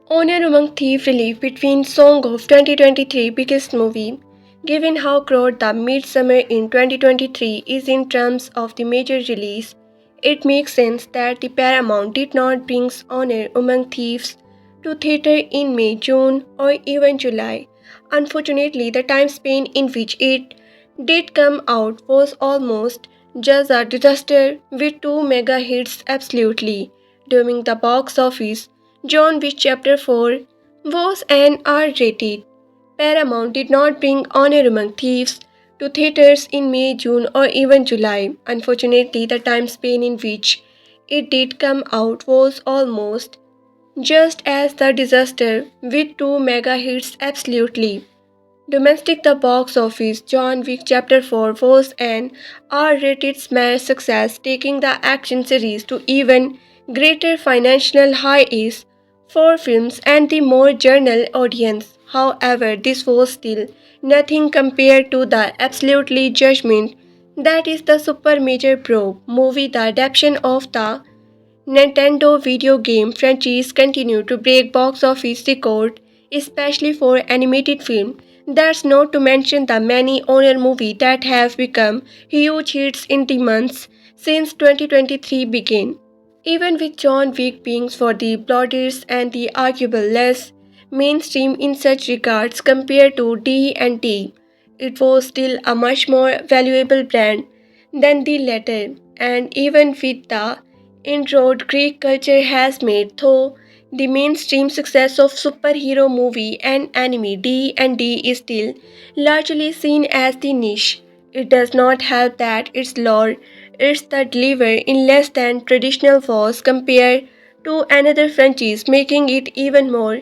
Honor Among Thieves relief between Song of 2023 biggest movie. Given how crowded the Midsummer in 2023 is in terms of the major release, it makes sense that the Paramount did not bring Honor Among Thieves to theatre in May, June, or even July. Unfortunately, the time span in which it did come out was almost just a disaster with two mega hits absolutely. During the box office, John Wick Chapter 4 was an R-rated. Paramount did not bring Honor Among Thieves to theaters in May, June, or even July. Unfortunately, the time span in which it did come out was almost just as the disaster with two mega hits absolutely. Domestic the box office, John Wick Chapter 4 was an R-rated smash success, taking the action series to even greater financial highs for films and the more general audience. However, this was still nothing compared to the absolutely judgment that is the Super Major Bro movie, the adaptation of the Nintendo video game franchise continue to break box office record, especially for animated film. That's not to mention the many honor movies that have become huge hits in the months since 2023 began. Even with John Wick being for the blooders and the arguable less mainstream in such regards compared to D&D, it was still a much more valuable brand than the latter, and even with the inroad Greek culture has made, though the mainstream success of superhero movie and anime D&D is still largely seen as the niche. It does not help that its lore is the deliver in less than traditional was compared to another franchise, making it even more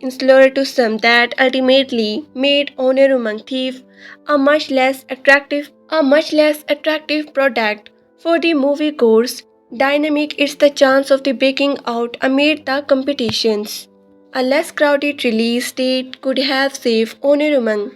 insular to some that ultimately made Honor Among Thieves a much less attractive product for the moviegoers. Dynamic is the chance of the breaking out amid the competitions. A less crowded release date could have saved Honor Among.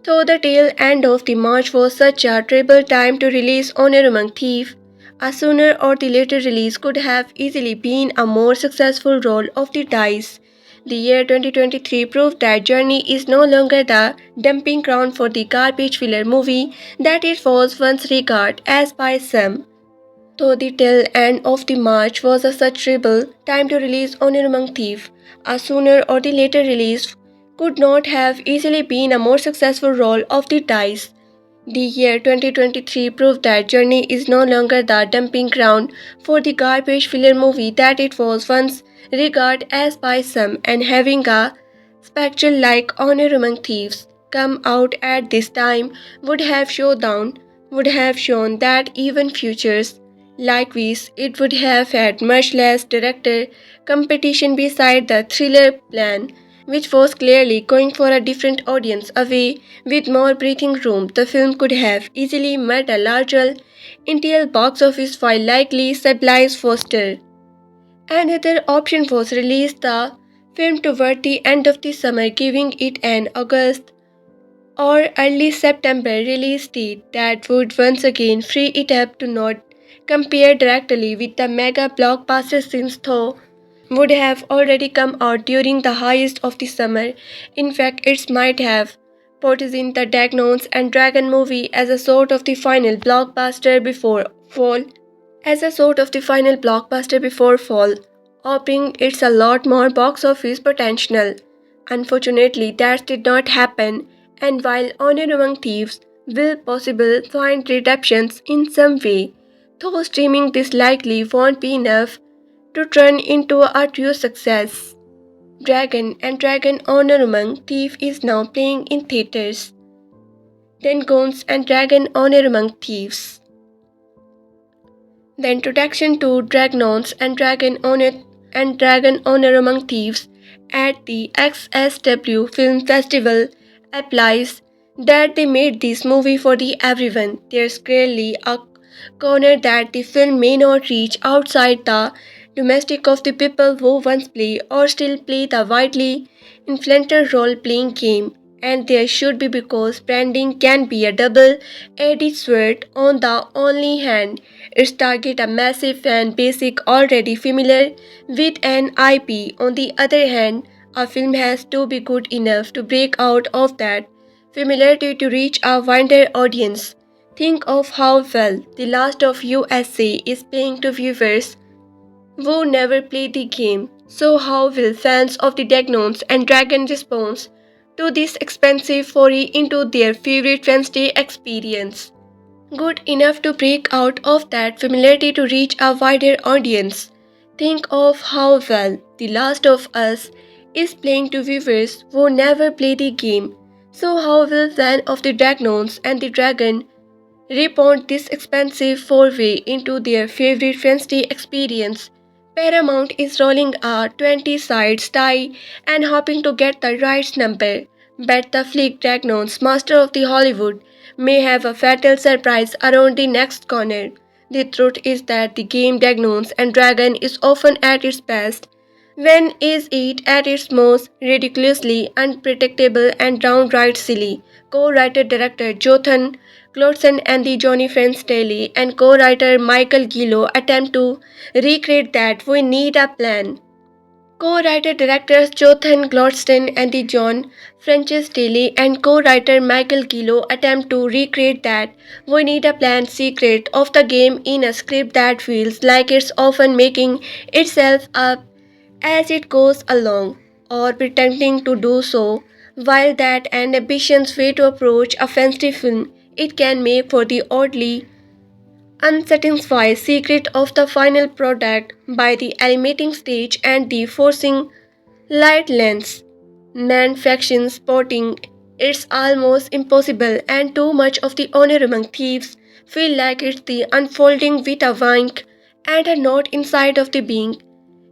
Though the tail end of the March was such a terrible time to release Honor Among Thieves, a sooner or the later release could have easily been a more successful roll of the dice. The year 2023 proved that Journey is no longer the dumping ground for the garbage filler movie that it was once regarded as by some. Though the tail end of the March was a such rebel time to release Honor Among Thieves, a sooner or the later release could not have easily been a more successful roll of the dice. The year 2023 proved that Journey is no longer the dumping ground for the garbage filler movie that it was once regarded as by some, and having a spectacle like Honor Among Thieves come out at this time would have shown that even futures like this, it would have had much less director competition beside the thriller plan, which was clearly going for a different audience away with more breathing room. The film could have easily met a larger Intel box office while likely stabilized faster. Another option was release the film toward the end of the summer, giving it an August or early September release date that would once again free it up to not compare directly with the mega blockbuster since Thor would have already come out during the highest of the summer. In fact, it might have positioned the Dragons and Dragon movie as a sort of the final blockbuster before fall offering it's a lot more box office potential. Unfortunately, that did not happen, and while Honor Among Thieves will possibly find redemptions in some way, though streaming this likely won't be enough to turn into a true success. Dragon and Dragon Honor Among Thieves is now playing in theaters. Dragons and Dragon Honor Among Thieves. The introduction to Dragons and Dragon Honor Among Thieves at the XSW Film Festival applies that they made this movie for the everyone. There's clearly a corner that the film may not reach outside the domestic of the people who once play or still play the widely influential role-playing game, and there should be because branding can be a double-edged sword. On the only hand, it's target a massive fan base already familiar with an IP. On the other hand, a film has to be good enough to break out of that familiarity to reach a wider audience. Think of how well The Last of USA is playing to viewers who never played the game. So how will fans of the Dagnons and Dragon respond to this expensive foray into their favorite Wednesday experience? Good enough to break out of that familiarity to reach a wider audience. Think of how well The Last of Us is playing to viewers who never play the game. So how will fans of the Dagnons and the Dragon rebound this expensive foray into their favorite Wednesday experience? Paramount is rolling a 20 sides die and hoping to get the right number. Bet the flick Dragnon's master of the Hollywood may have a fatal surprise around the next corner. The truth is that the game Dagnons and Dragon is often at its best when is it at its most ridiculously unpredictable and downright silly. Co-writer director Jotham Clarkson and the Johnny Friends Daly and co-writer Michael Gillo attempt to recreate that. We need a plan. Co-writer directors Jotham Clarkson and the John Francis Daly and co-writer Michael Gillo attempt to recreate that. We need a plan secret of the game in a script that feels like it's often making itself up as it goes along, or pretending to do so. While that an ambitious way to approach a fantasy film, it can make for the oddly unsatisfied secret of the final product by the animating stage and the forcing light lens. Non-fiction spotting, it's almost impossible, and too much of the honor among thieves feel like it's the unfolding with a wink and a nod inside of the being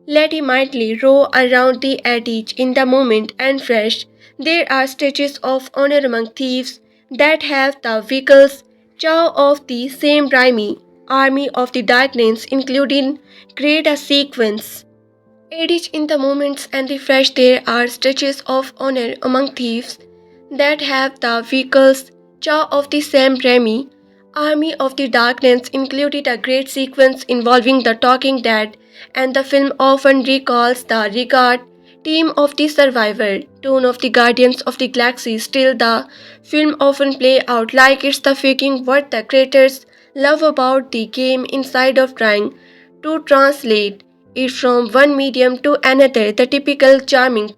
legitimately row around the edge in the moment and fresh. There are stretches of honor among thieves that have the vehicles chow of the same rhymy army of the darkness, including create a sequence. Edge in the moments and the fresh, there are stretches of honor among thieves that have the vehicles jaw of the Sam Raimi Army of the Darkness included a great sequence involving the Talking Dead, and the film often recalls the regard team of the Survivor tone of the Guardians of the Galaxy. Still, the film often play out like it's the faking what the creators love about the game inside of trying to translate it from one medium to another. The typical charming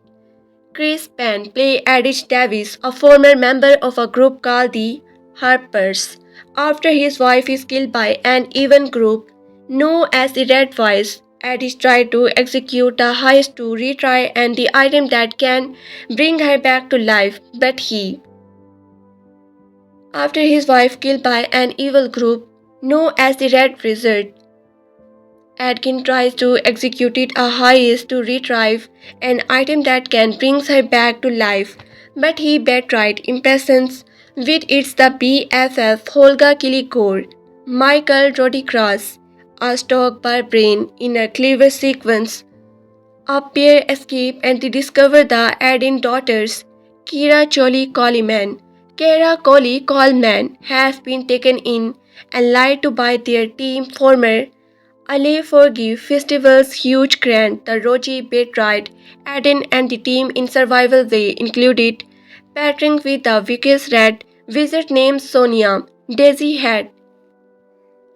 Chris Penn plays Edgin Darvis, a former member of a group called the Harpers, after his wife is killed by an evil group known as the Red Boys. Edgin tries to execute a heist to retry and the item that can bring her back to life, but after his wife killed by an evil group known as the Red Wizard, Edgin tries to execute a heist to retrieve an item that can bring her back to life, but he betrayed impatience with its the BFF Holga Kilgore, Michael Rodriguez, a stock barbarian in a clever sequence. A pair escape and they discover the Edin daughters, Kira Coley Coleman, have been taken in and lied to by their team former Ale forgive Festival's Hugh Grant, the Roji betrayed Eden and the team in survival way included partnering with the Vicky's Red wizard named Sonia. Daisy had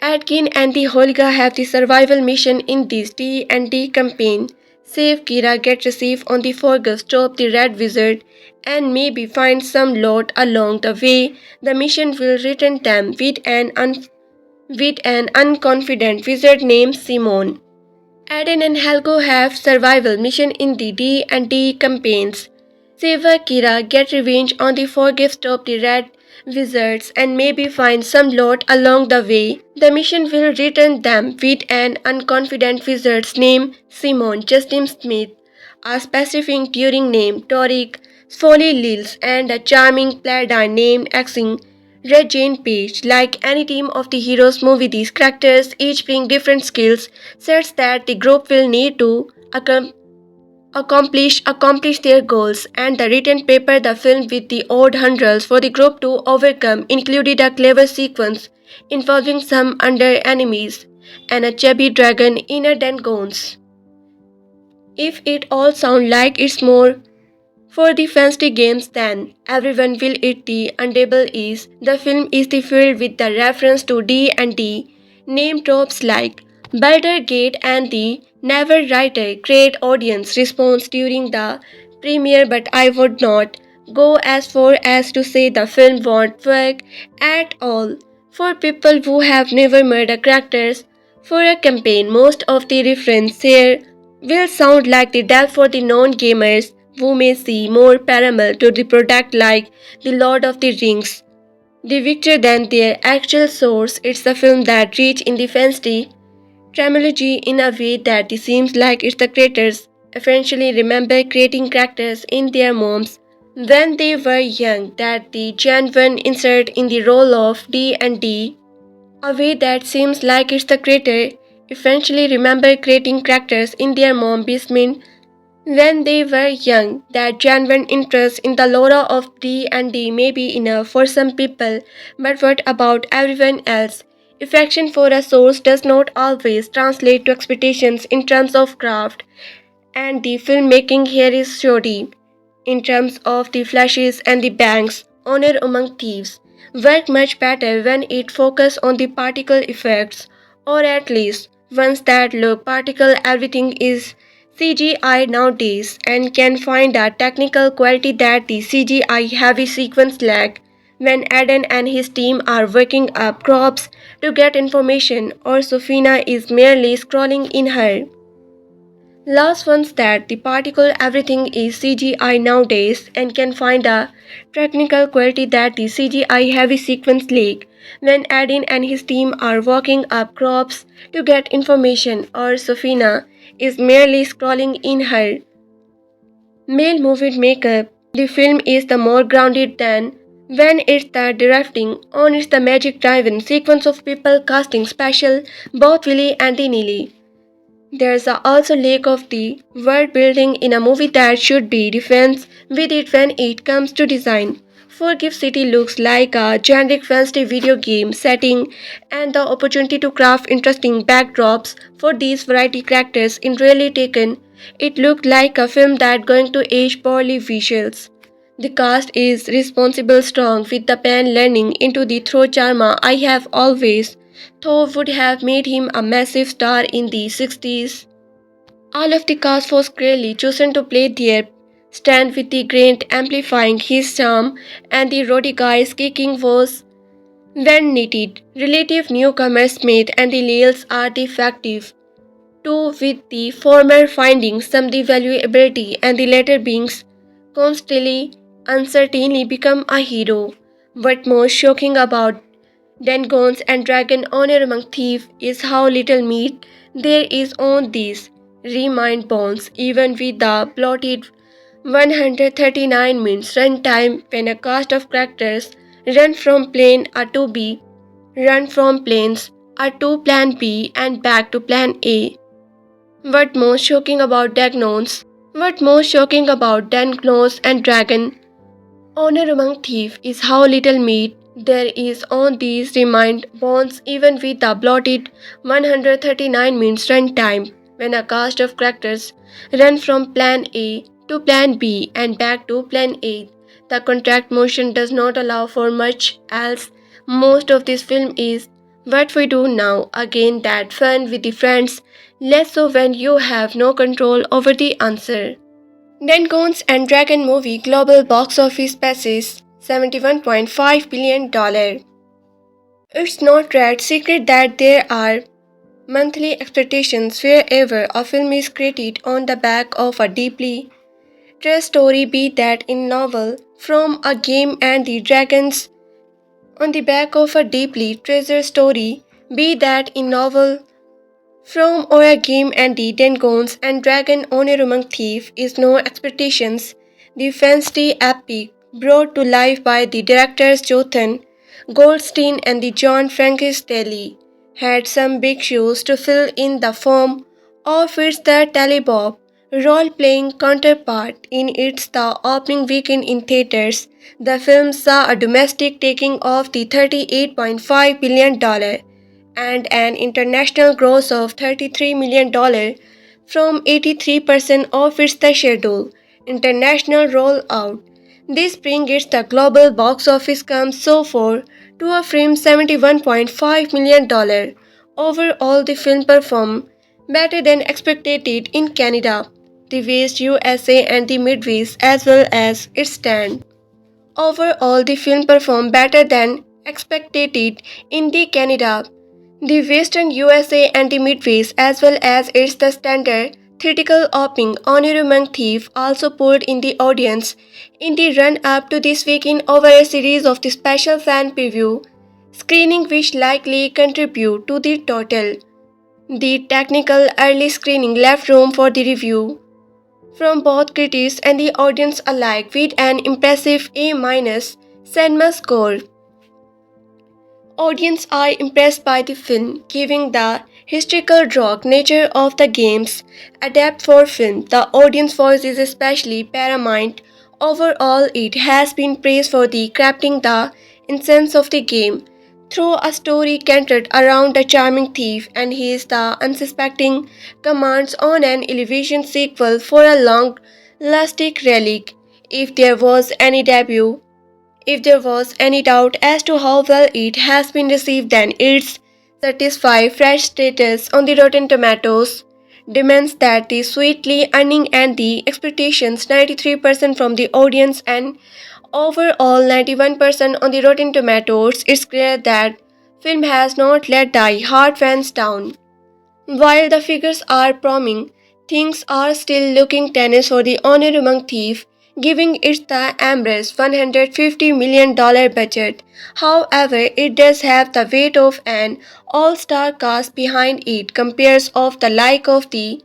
Edgin and the Holga have the survival mission in this D&D campaign. Save Kira, get received on the Forgus, stop the Red Wizard, and maybe find some loot along the way. The mission will return them with an unconfident wizard named Simone. Aden and Helgo have survival mission in the D&D campaigns. Save Kira, get revenge on the Forgive, stop the Red Wizards, and maybe find some loot along the way. The mission will return them with an unconfident wizard named Simon Justin Smith, a specific Turing named Toric Foley Lils, and a charming paladin named Axing Regine Page. Like any team of the heroes movie, these characters each bring different skills sets that the group will need to accomplish their goals, and the written paper the film with the odd hurdles for the group to overcome included a clever sequence involving some under enemies and a chubby dragon in a dungeons. If it all sounds like it's more For the fancy games then, everyone will eat the undable is. The film is filled with the reference to D&D, name drops like Baldur Gate and the Never Writer. Great audience response during the premiere, but I would not go as far as to say the film won't work at all. For people who have never met the characters for a campaign, most of the reference here will sound like the death for the non-gamers who may see more parallel to the product like The Lord of the Rings. The victor than their actual source, it's a film that reach in the fantasy terminology in a way that it seems like it's the creators eventually remember creating characters in their moms when they were young, that the genuine insert in the role of D&D, a way that seems like it's the creator eventually remember creating characters in their mom basement when they were young. That genuine interest in the lore of D&D may be enough for some people, but what about everyone else? Affection for a source does not always translate to expectations in terms of craft, and the filmmaking here is shoddy in terms of the flashes and the bangs. Honor Among Thieves work much better when it focuses on the particle effects, or at least ones that look particle. Everything is CGI nowadays and can find a technical quality that the CGI heavy sequence lack. When Eden and his team are working up crops to get information, or Sofina is merely scrolling in her last one's that the particle everything is CGI nowadays and can find a technical quality that the CGI heavy sequence leak. When Adin and his team are walking up crops to get information, or Sofina is merely scrolling in her male movie makeup, the film is the more grounded than when it's the directing on it's the magic driven sequence of people casting special both Willy and the Neely. There's also lack of the world building in a movie that should be defense with it when it comes to design. Forgive City looks like a generic fantasy video game setting, and the opportunity to craft interesting backdrops for these variety characters in really taken. It looked like a film that going to age poorly visuals. The cast is responsible strong with the pen learning into the throw charma I have always thought would have made him a massive star in the 60s. All of the cast was clearly chosen to play their stand with the Grant amplifying his charm and the Roddy guys kicking was when needed. Relative newcomer Smith and the Lales are the effective too, with the former finding some the valuability and the latter being constantly uncertainly become a hero. What most shocking about Dungeons and Dragon Honor Among Thieves is how little meat there is on these remind bones, even with the plotted 139 minutes runtime when a cast of characters run from plane A to B, run from planes A to plan B and back to plan A. What most shocking about Dagnons? What most shocking about Dagnons and Dragon Honor Among Thieves is how little meat there is on these remind bonds, even with the blotted 139 minutes runtime when a cast of characters run from plan A to plan B and back to plan A. The contract motion does not allow for much else. Most of this film is what we do now, again that fun with the friends, less so when you have no control over the answer. Dungeons and Dragon movie global box office passes $71.5 billion. It's not red secret that there are monthly expectations wherever a film is created on the back of a deeply true story, be that in novel from a game and the dragons on the back of a deeply treasure story, be that in novel from our game and the Dungeons and Dragon Honor Among Thieves is no expectations. The fantasy epic brought to life by the directors Jonathan Goldstein and the John Francis Daly had some big shoes to fill in the form of its the Telebob role-playing counterpart. In its the opening weekend in theaters, the film saw a domestic taking of the $38.5 billion and an international gross of $33 million from 83% of its the schedule. international rollout. This brings its the global box office comes so far to a film $71.5 million. Overall, the film performed better than expected in Canada, the West USA and the Midwest as well as its stand. Overall, the film performed better than expected in the Canada, the Western USA and the Midwest as well as its the standard theatrical opening. Among Thieves also pulled in the audience in the run-up to this weekend over a series of the special fan preview screening which likely contribute to the total. The technical early screening left room for the review from both critics and the audience alike with an impressive A- cinema score. Audience are impressed by the film, giving the historical rock nature of the games adapt for film. The audience voice is especially paramount. Overall, it has been praised for the crafting the essence of the game through a story centered around a charming thief and his the unsuspecting commands on an television sequel for a long-lasting relic. If there was any debut, if there was any doubt as to how well it has been received, then its satisfied fresh status on the Rotten Tomatoes demands that the sweetly earning and the expectations 93% from the audience and overall 91% on the Rotten Tomatoes. It's clear that film has not let die hard fans down. While the figures are promising, things are still looking tennis for the Honor Among Thieves, giving it the ambitious $150 million budget. However, it does have the weight of an all-star cast behind it, compares of the like of the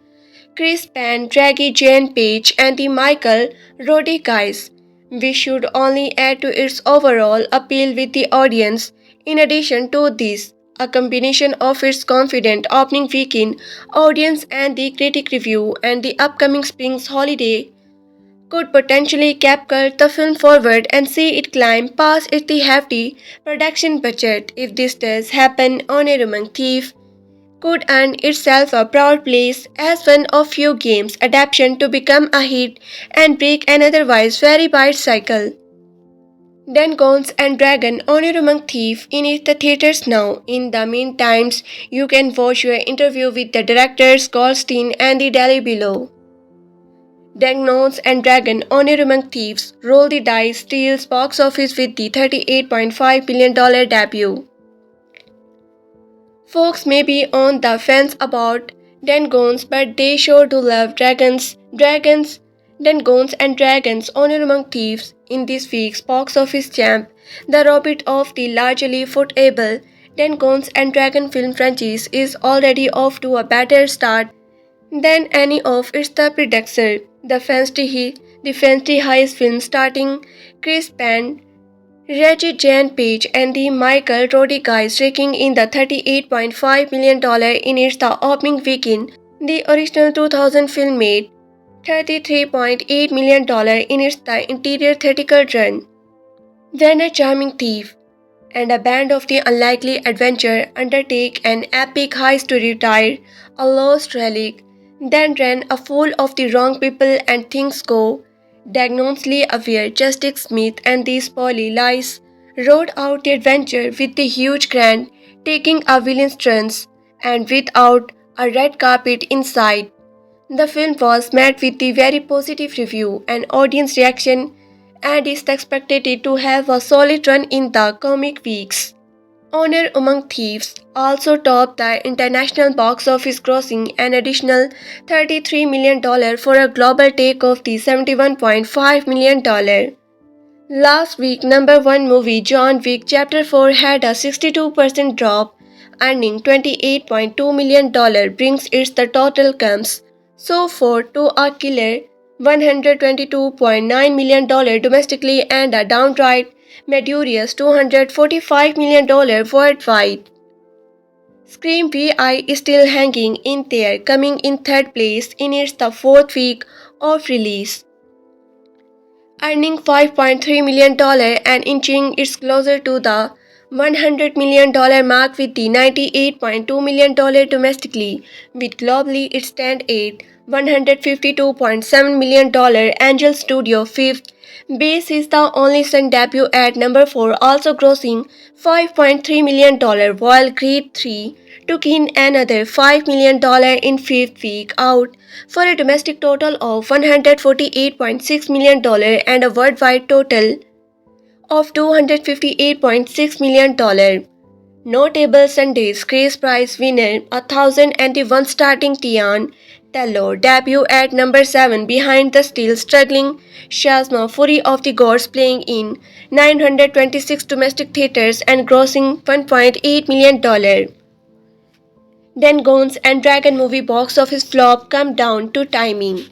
Chris Penn, Draggy Jane Page, and the Michael Rodriguez. We should only add to its overall appeal with the audience. In addition to this, a combination of its confident opening weekend audience and the critic review and the upcoming spring's holiday could potentially catapult the film forward and see it climb past its hefty production budget. If this does happen, Honor Among Thieves could earn itself a proud place as one of few games adaptation to become a hit and break an otherwise very wide cycle. Then Guns and Dragon Honor Among Thieves in the theaters now. In the meantime, you can watch your interview with the directors Goldstein and the Daily below. Dungeons and Dragon Honor Among Thieves Roll the Dice steals box office with the $38.5 million debut. Folks may be on the fence about Dungeons, but they sure do love Dungeons and Dragons Honor Among Thieves in this week's box office champ. The rabbit of the largely footable Dungeons and Dragon film franchise is already off to a better start than any of its predecessors. The fancy heist film starting Chris Penn, Reggie Jane Page and the Michael Rodriguez raking in the $38.5 million in its the opening weekend. The original 2000 film made $33.8 million in its the interior theatrical run. Then a charming thief and a band of the unlikely adventure undertake an epic heist to retire a lost relic, then run a fool of the wrong people and things go diagonally aware. Justice Smith and the Spolly Lies rode out the adventure with the Hugh Grant taking a villain's turns and without a red carpet in sight. The film was met with a very positive review and audience reaction and is expected to have a solid run in the coming weeks. Honor Among Thieves also topped the international box office grossing an additional $33 million for a global take of the $71.5 million. Last week, number one movie John Wick Chapter 4 had a 62% drop, earning $28.2 million, brings its the total comes so far to a killer $122.9 million domestically and a downright Medurious $245 million worldwide. Scream VI is still hanging in there, coming in third place in its the fourth week of release, earning $5.3 million and inching its closer to the $100 million mark with the $98.2 million domestically, with globally it stands at $152.7 million. Angel Studio fifth. Base is the only stunt debut at number 4, also grossing $5.3 million, while Creed 3 took in another $5 million in fifth week out, for a domestic total of $148.6 million and a worldwide total of $258.6 million. Notable Sundays Grace Prize winner 1001 starting Tian Taylor debut at number 7 behind the still struggling Shazma Fury of the Gods, playing in 926 domestic theaters and grossing $1.8 million. Then and Dragon movie box office flop come down to timing.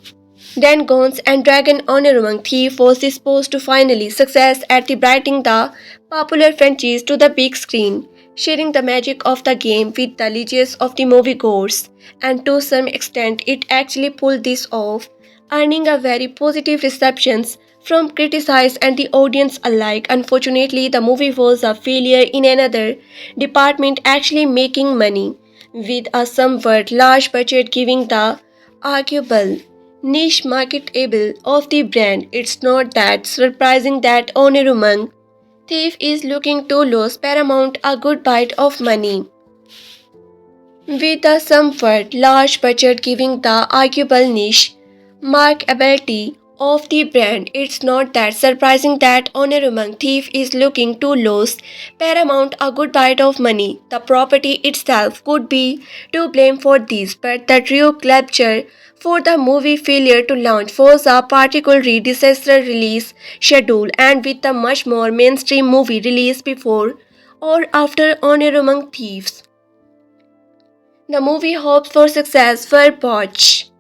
Then and Dragon Honor Among Thieves was disposed to finally success at the bringing the popular franchise to the big screen, sharing the magic of the game with the legions of the moviegoers, and to some extent it actually pulled this off, earning a very positive receptions from critics and the audience alike. Unfortunately, the movie was a failure in another department, actually making money, with a somewhat large budget giving the arguable niche marketable of the brand. It's not that surprising that Onirumang Thief is looking to lose Paramount a good bite of money, with a somewhat large budget giving the arguable niche markability of the brand. It's not that surprising that Honor Among Thief is looking to lose Paramount a good bite of money. The property itself could be to blame for this, but the true culprit for the movie failure to launch was a particularly disastrous release schedule, and with a much more mainstream movie release before or after Honor Among Thieves, the movie hopes for success for Botch.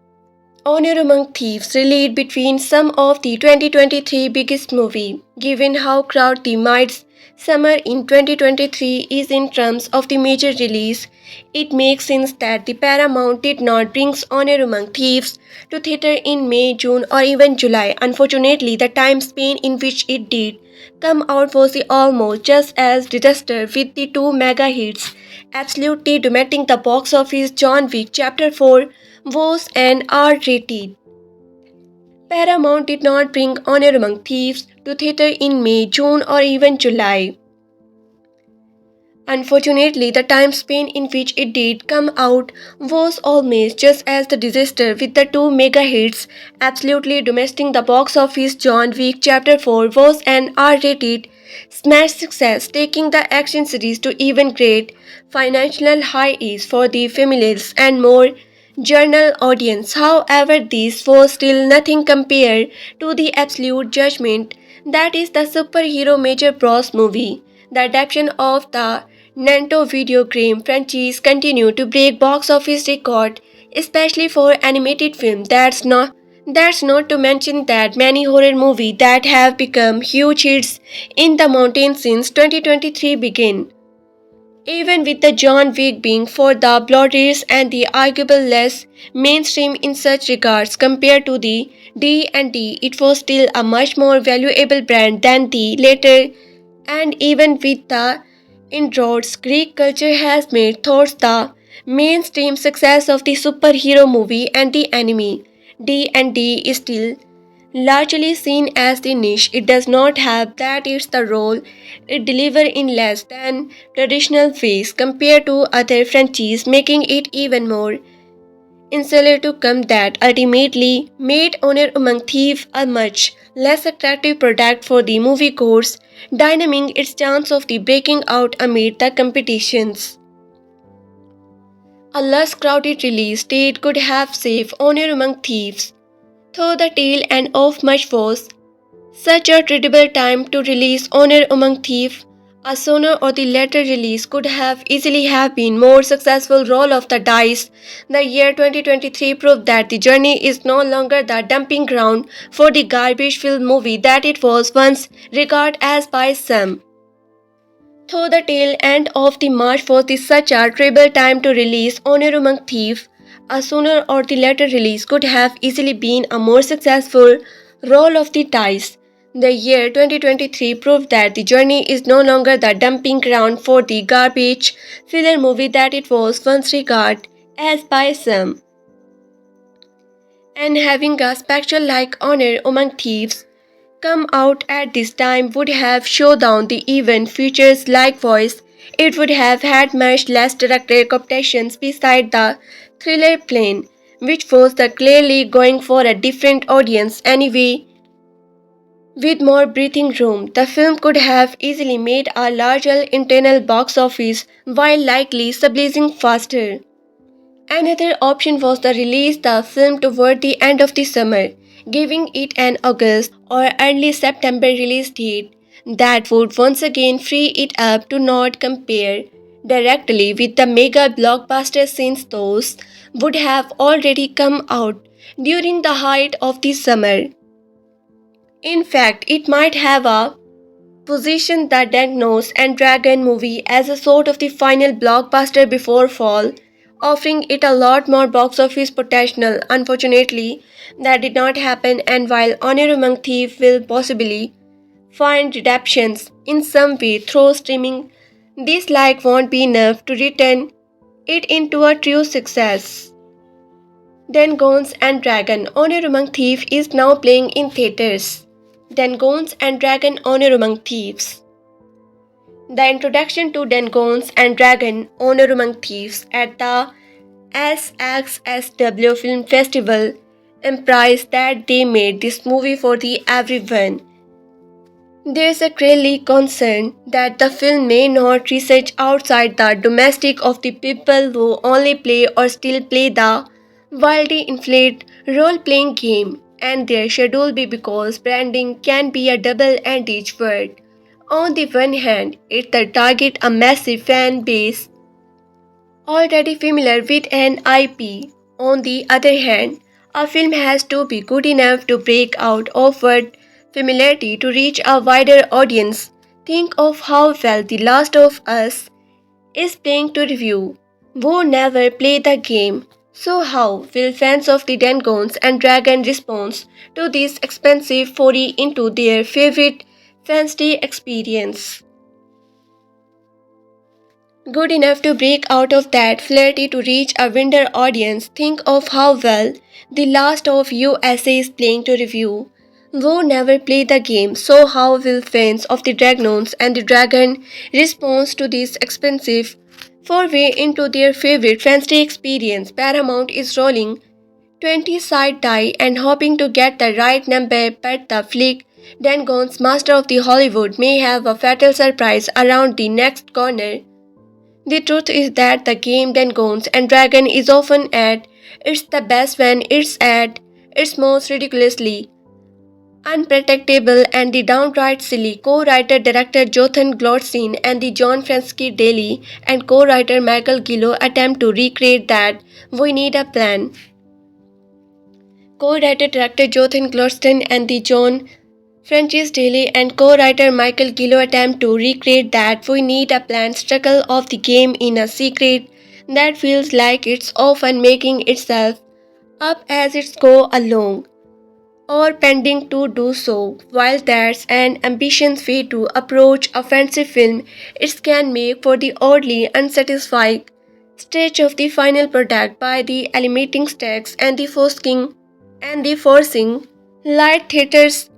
Honor Among Thieves relate between some of the 2023 biggest movie, given how crowded the midsummer in 2023 is in terms of the major release. It makes sense that the Paramount did not bring Honor Among Thieves to theater in May, June, or even July. Unfortunately, the time span in which it did come out was almost just as disaster, with the two mega hits absolutely dominating the box office. John Wick Chapter 4 was an R-rated. Paramount did not bring Honor Among Thieves to theater in May, June, or even July. Unfortunately, the time span in which it did come out was almost just as the disaster, with the two mega hits absolutely dominating the box office. John Wick Chapter 4 was an R-rated smash success, taking the action series to even great financial highs for the families and more journal audience. However, this was still nothing compared to the absolute judgment that is the superhero Major Bros movie. The adaptation of the Nanto video game franchise continued to break box office record, especially for animated film. That's not to mention that many horror movies that have become huge hits in the mountains since 2023 began. Even with the John Wick being for the blooders and the arguable less mainstream in such regards compared to the D&D, it was still a much more valuable brand than the latter. And even with the inroads Greek culture has made towards the mainstream success of the superhero movie and the anime, D&D is still largely seen as the niche it does not have, that is the role it delivers in less than traditional ways compared to other franchises, making it even more insular to come, that ultimately made Honor Among Thieves a much less attractive product for the moviegoers, dynaming its chance of the breaking out amid the competitions. A less crowded release date could have saved Honor Among Thieves, though the tail end of March was such a terrible time to release Honor Among Thieves. A sooner or the later release could have easily have been more successful. Roll of the dice. The year 2023 proved that the journey is no longer the dumping ground for the garbage film movie that it was once regarded as by some. Though the tail end of the March was such a terrible time to release Honor Among Thieves, a sooner or the later release could have easily been a more successful. Roll of the dice. The year 2023 proved that the journey is no longer the dumping ground for the garbage filler movie that it was once regarded as by some. And having a spectral like honor among thieves come out at this time would have showdown the event features likewise. It would have had much less director competitions beside the thriller plane, which was the clearly going for a different audience anyway. With more breathing room, the film could have easily made a larger internal box office while likely stabilizing faster. Another option was to release the film toward the end of the summer, giving it an August or early September release date that would once again free it up to not compare directly with the mega blockbuster since those would have already come out during the height of the summer. In fact, it might have a positioned the Dagnose and Dragon movie as a sort of the final blockbuster before fall, offering it a lot more box office potential. Unfortunately, that did not happen, and while Honor Among Thieves will possibly find redemptions in some way through streaming, this like won't be enough to return it into a true success. Dengons and Dragon Honor Among Thieves is now playing in theaters. Dengons and Dragon Honor Among Thieves. The introduction to Dengons and Dragon Honor Among Thieves at the SXSW Film Festival implies that they made this movie for the everyone. There is a clearly concern that the film may not research outside the domestic of the people who only play or still play the wildly inflated role-playing game, and their schedule be because branding can be a double-edged sword. On the one hand, it targets a massive fan base already familiar with an IP. On the other hand, a film has to be good enough to break out of word familiarity to reach a wider audience. Think of how well The Last of Us is playing to review, who never play the game. So how will fans of the Dungeons and Dragons respond to this expensive foray into their favorite fantasy experience? Good enough to break out of that flirty to reach a wider audience. Think of how well The Last of USA is playing to review. Who never played the game, so how will fans of the Dragons and the Dragon respond to this expensive foray into their favorite fantasy experience? Paramount is rolling 20 side die and hoping to get the right number, but the flick Dangon's master of the Hollywood may have a fatal surprise around the next corner. The truth is that the game Dungeons and Dragons is often at its the best when it's at its most ridiculously unpredictable and the downright silly. Co-writer director Jotham Goldstein and the John Fransky Daly and co-writer Michael Gillo attempt to recreate that. We need a plan. Co-writer director Jotham Goldstein and the John Francis Daly and co-writer Michael Gillo attempt to recreate that we need a planned struggle of the game in a secret that feels like it's often making itself up as it goes along, or pending to do so. While that's an ambitious way to approach a fancy film, it can make for the oddly unsatisfying stage of the final product by the eliminating stakes and the forcing light theaters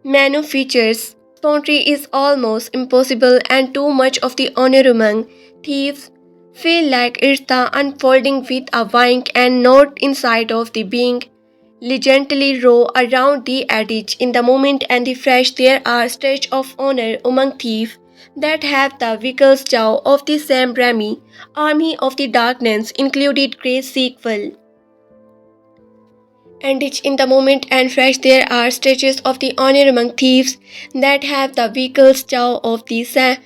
Manu features Poetry is almost impossible, and too much of the honor among thieves feel like it's the unfolding with a wink and nod inside of the being legitimately row around the edge in the moment and the fresh. There are stretch of honor among thieves that have the vehicles jaw of the Sam Raimi Army of the Darkness included great sequel. And it's in the moment and fresh. There are stretches of the honor among thieves that have the vehicles jaw of the Sam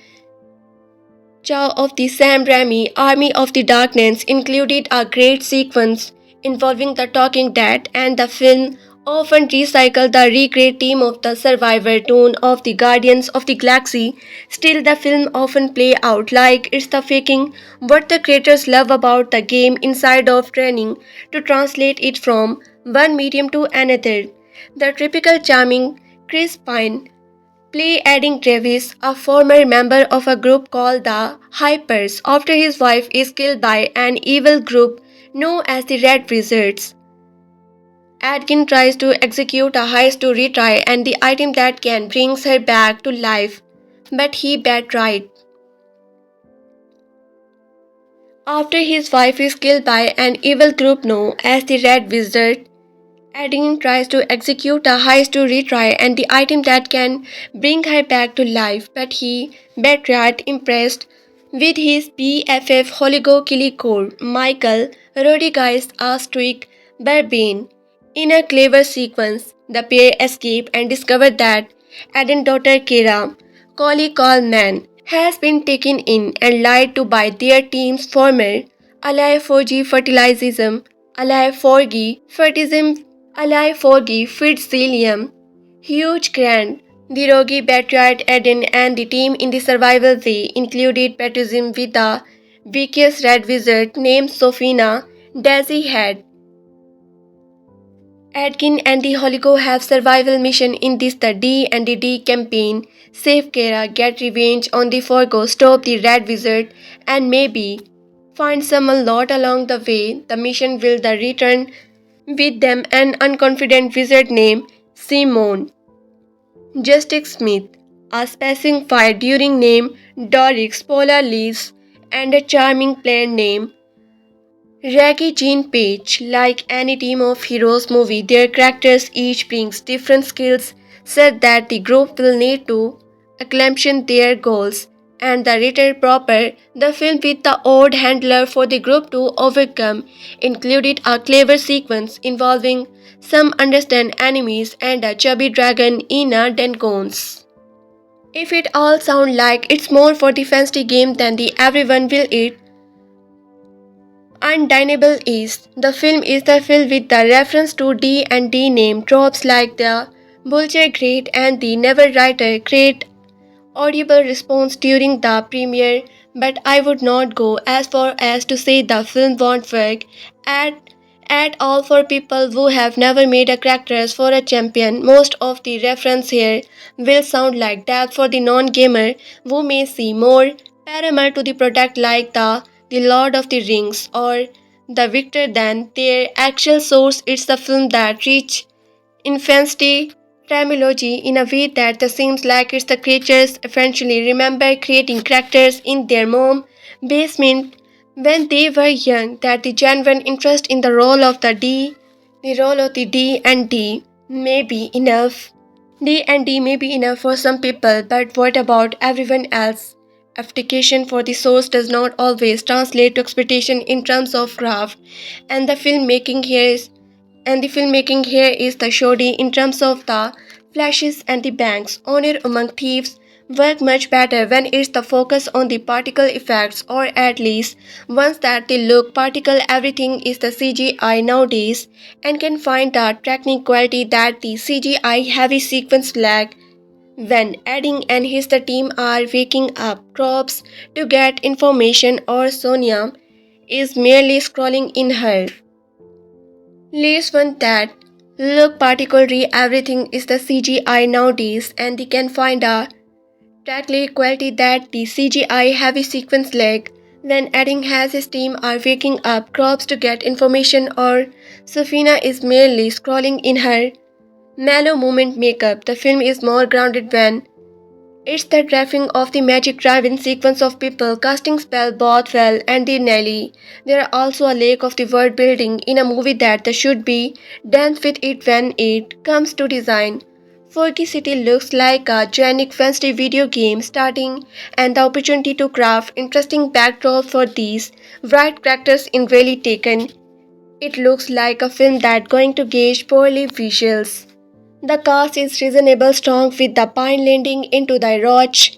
Raimi Army of the Darkness included a great sequence involving the Talking Dead, and the film often recycled the recreate theme of the survivor tone of the Guardians of the Galaxy. Still, the film often play out like it's the faking what the creators love about the game inside of training to translate it from one medium to another. The typical charming Chris Pine play Edgin Darvis, a former member of a group called the Harpers, after his wife is killed by an evil group known as the Red Wizards. Edgin tries to execute a heist to retry and the item that can brings her back to life, but he bet right. After his wife is killed by an evil group known as the Red Wizard, Edgin tries to execute a heist to retry and the item that can bring her back to life, but he bet right impressed with his BFF Holga Kilgore, Michael Rodriguez a strict barbarian. In a clever sequence, the pair escape and discover that Eden's daughter Kira, Collie Coleman, has been taken in and lied to by their team's former ally Forge Fertilism, ally Forgy Fertism, ally Forgy Fitzwilliam, Hugh Grant, the rogue patriot Eden and the team in the survival way included baptism with a vicious red wizard named Sophina Daisy Head. Edgin and the Holigo have survival mission in this the D&D campaign. Save Kara, get revenge on the Forgo, stop the Red Wizard, and maybe find someone lot along the way. The mission will the return with them an unconfident wizard named Simone. Justice Smith, a passing fire during name Dorix Polar Leaves, and a charming player named Raggy Jean Page. Like any team of heroes movie, their characters each brings different skills set that the group will need to accomplish their goals. And the writer proper, the film with the odd handler for the group to overcome included a clever sequence involving some understand enemies and a chubby dragon in a Dencons. If it all sounds like it's more for the fancy game than the everyone will eat, undeniable is the film is the film with the reference to D&D name drops like the Bulger Great and the Never Writer Great audible response during the premiere, but I would not go as far as to say the film won't work at, at all for people who have never made a characters for a champion. Most of the reference here will sound like depth for the non-gamer who may see more parallel to the product like the Lord of the Rings or The Victor than their actual source. It's the film that reach infancy terminology in a way that seems like it's the creatures eventually remember creating characters in their mom basement when they were young, that the genuine interest in the role of the D&D may be enough. D&D may be enough for some people, but what about everyone else? Application for the source does not always translate to expectation in terms of craft, and the filmmaking here is the shoddy in terms of the flashes and the banks. Honor Among Thieves work much better when it's the focus on the particle effects, or at least once that they look particle. Everything is the CGI nowadays and can find the technical quality that the CGI heavy sequence lack. When Edding and his the team are waking up crops to get information, or Sonia is merely scrolling in her least one that look particularly everything is the CGI nowadays, and they can find a technical quality that the CGI heavy sequence lack. When Edding has his team are waking up crops to get information, or Safina is merely scrolling in her mellow moment makeup, the film is more grounded when it's the drafting of the magic drive-in sequence of people casting spell both well and the Nelly. There are also a lack of the world building in a movie that should be done with it when it comes to design. Forky City looks like a giant fantasy video game starting, and the opportunity to craft interesting backdrops for these bright characters in really taken. It looks like a film that's going to gauge poorly visuals. The cast is reasonable strong with the pine leaning into the roach.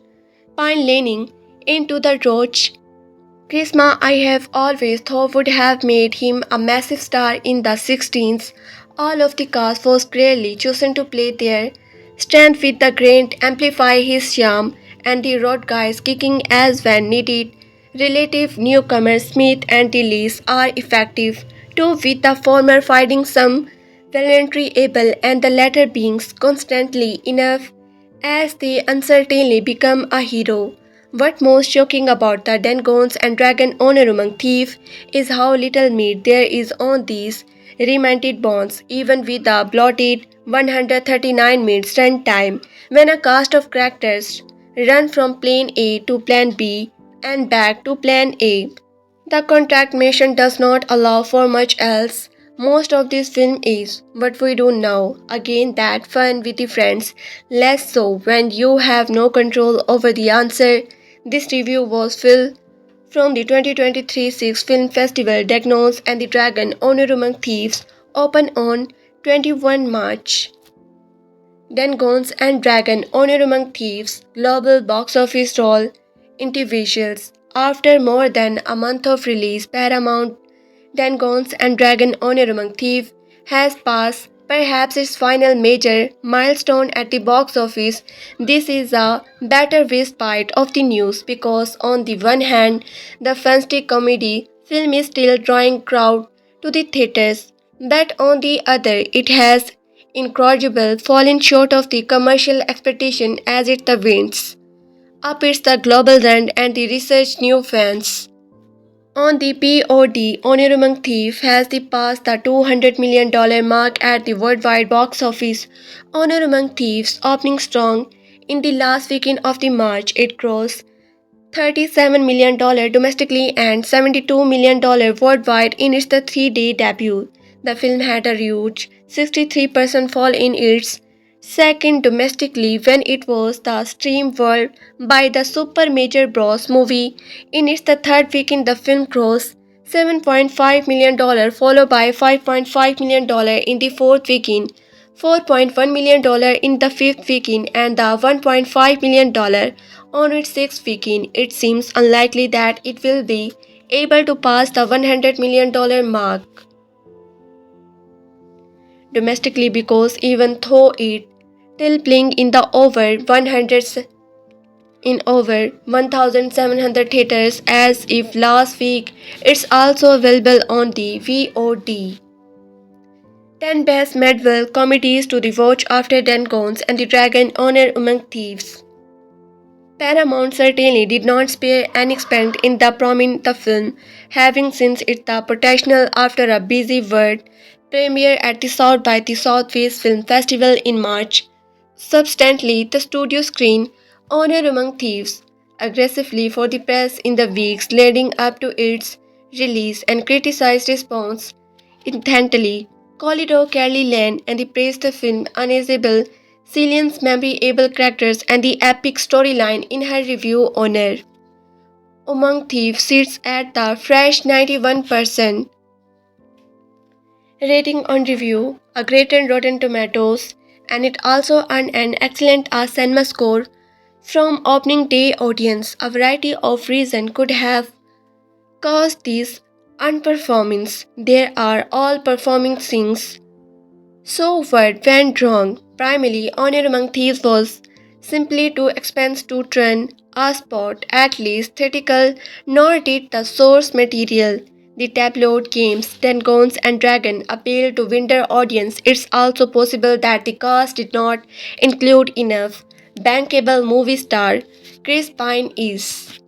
Charisma I have always thought would have made him a massive star in the 16s. All of the cast was clearly chosen to play their strength with the Grant amplify his charm, and the road guys kicking as when needed. Relative newcomers Smith and Dillis are effective too, with the former finding some valiantly able and the latter being constantly enough as they uncertainly become a hero. What most shocking about the Dengons and Dragon Honor Among Thieves is how little meat there is on these reminted bonds even with the blotted 139 minutes runtime when a cast of characters run from plan A to plan B and back to plan A. The contract mission does not allow for much else. Most of this film is what we do now. Again, that fun with the friends, less so when you have no control over the answer. This review was filled from the 2023 Six Film Festival. Diagnose and the Dragon Honor Among Thieves open on 21 March. Dungeons and Dragon Honor Among Thieves global box office roll individuals. After more than a month of release, Paramount Dungeons and Dragon Honor Among Thieves has passed perhaps its final major milestone at the box office. This is a better respite of the news because on the one hand, the fantastic comedy film is still drawing crowd to the theaters, but on the other, it has incredible fallen short of the commercial expectation as it the wins up its the global run and the research new fans. On the POD, Honor Among Thieves has passed the $200 million mark at the worldwide box office. Honor Among Thieves opening strong in the last weekend of the March. It grossed $37 million domestically and $72 million worldwide in its 3-day debut. The film had a huge 63% fall in its second domestically when it was the streamed world by the Super Major Bros movie. In its third weekend, the film grossed $7.5 million followed by $5.5 million in the fourth weekend. $4.1 million in the fifth weekend and the $1.5 million on its sixth weekend. It seems unlikely that it will be able to pass the $100 million mark domestically because even though it still playing in the over 100 in over 1,700 theaters as if last week, it's also available on the VOD. 10 best medieval comedies to rewatch after Dungeons and the Dragon Honor Among Thieves. Paramount certainly did not spare any expense in the promoting the film, having since it the potential after a busy world premiere at the South by the Southwest Film Festival in March. Subsequently, the studio screened Honor Among Thieves aggressively for the press in the weeks leading up to its release and criticized response intently. Collider Carly Lane and praised the film unassailable Cillian's memorable characters and the epic storyline in her review. Honor Among Thieves sits at the fresh 91% rating on review, a great on Rotten Tomatoes, and it also earned an excellent cinema score from opening day audience. A variety of reasons could have caused this unperformance. There are all performing things. So what went wrong? Primarily, Honor Among Thieves was simply too expensive to turn a spot, at least theatrical, nor did the source material, the tabloid games, Dungeons and Dragons, appeal to wider audience. It's also possible that the cast did not include enough bankable movie star. Chris Pine is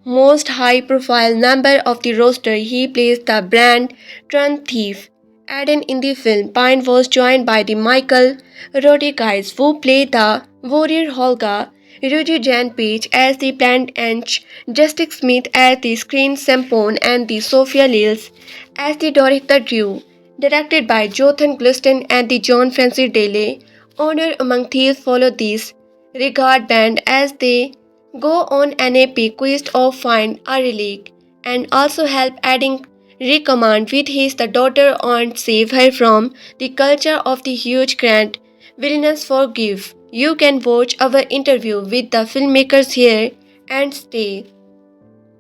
most high-profile member of the roster. He plays the brand turned thief. Aden in the film, Pine was joined by the Michael Rodriguez, who played the warrior Holga, Rudy Jan Page as the brand Ench, Justice Smith as the screen Sempone, and the Sophia Lills as the director Drew. Directed by Jonathan Gluston and the John Francis Daley, Honor Among Thieves follow this regard band as they go on an epic quest of find a relic and also help adding recommend with his the daughter and save her from the culture of the Hugh Grant villainous forgive. You can watch our interview with the filmmakers here and stay.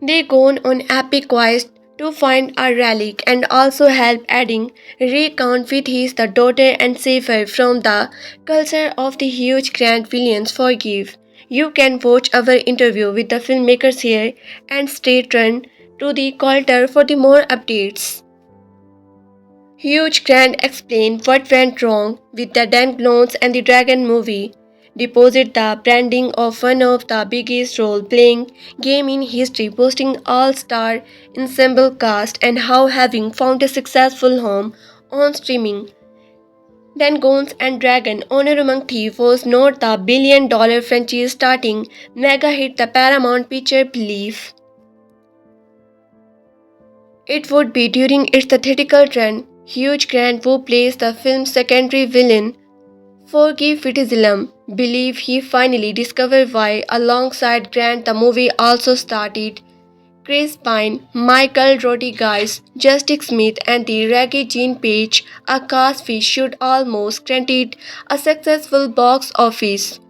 They go on epic quest to find a relic and also help adding recount with his the daughter and save her from the culture of the huge Grant villains forgive. You can watch our interview with the filmmakers here and stay tuned to the Calter for the more updates. Hugh Grant explained what went wrong with the Dungeons and the Dragon movie. deposit the branding of one of the biggest role-playing game in history, boasting all-star ensemble cast and how having found a successful home on streaming. Dungeons and Dragon Honor Among Thieves was not the billion-dollar franchise starting mega hit the Paramount Picture believed it would be during its theatrical run. Hugh Grant, who plays the film's secondary villain, Forge Fitzwilliam, believe he finally discovered why. Alongside Grant, the movie also started Chris Pine, Michael Rodriguez, Justice Smith, and the reggae Jean Page, a cast which should almost granted a successful box office.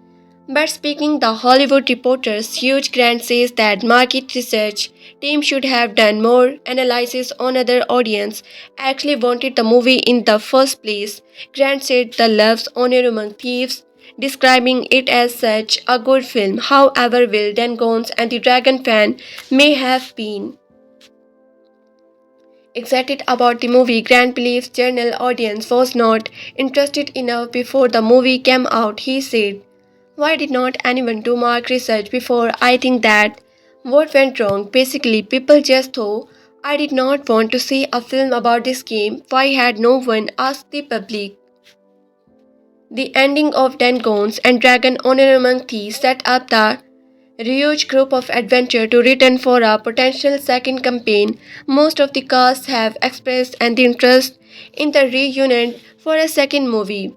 But speaking the Hollywood Reporter's Hugh Grant says that market research team should have done more analysis on other audience actually wanted the movie in the first place. Grant said the loves Honor Among Thieves, describing it as such a good film. However, Will Dangons and the Dragon fan may have been excited about the movie. Grant believes general audience was not interested enough before the movie came out. He said, "Why did not anyone do market research before? I think that what went wrong. Basically, people just thought I did not want to see a film about this game. Why had no one asked the public?" The ending of Dungeons and Dragon Honor Among Thieves set up the huge group of adventure to return for a potential second campaign. Most of the cast have expressed an interest in the reunion for a second movie.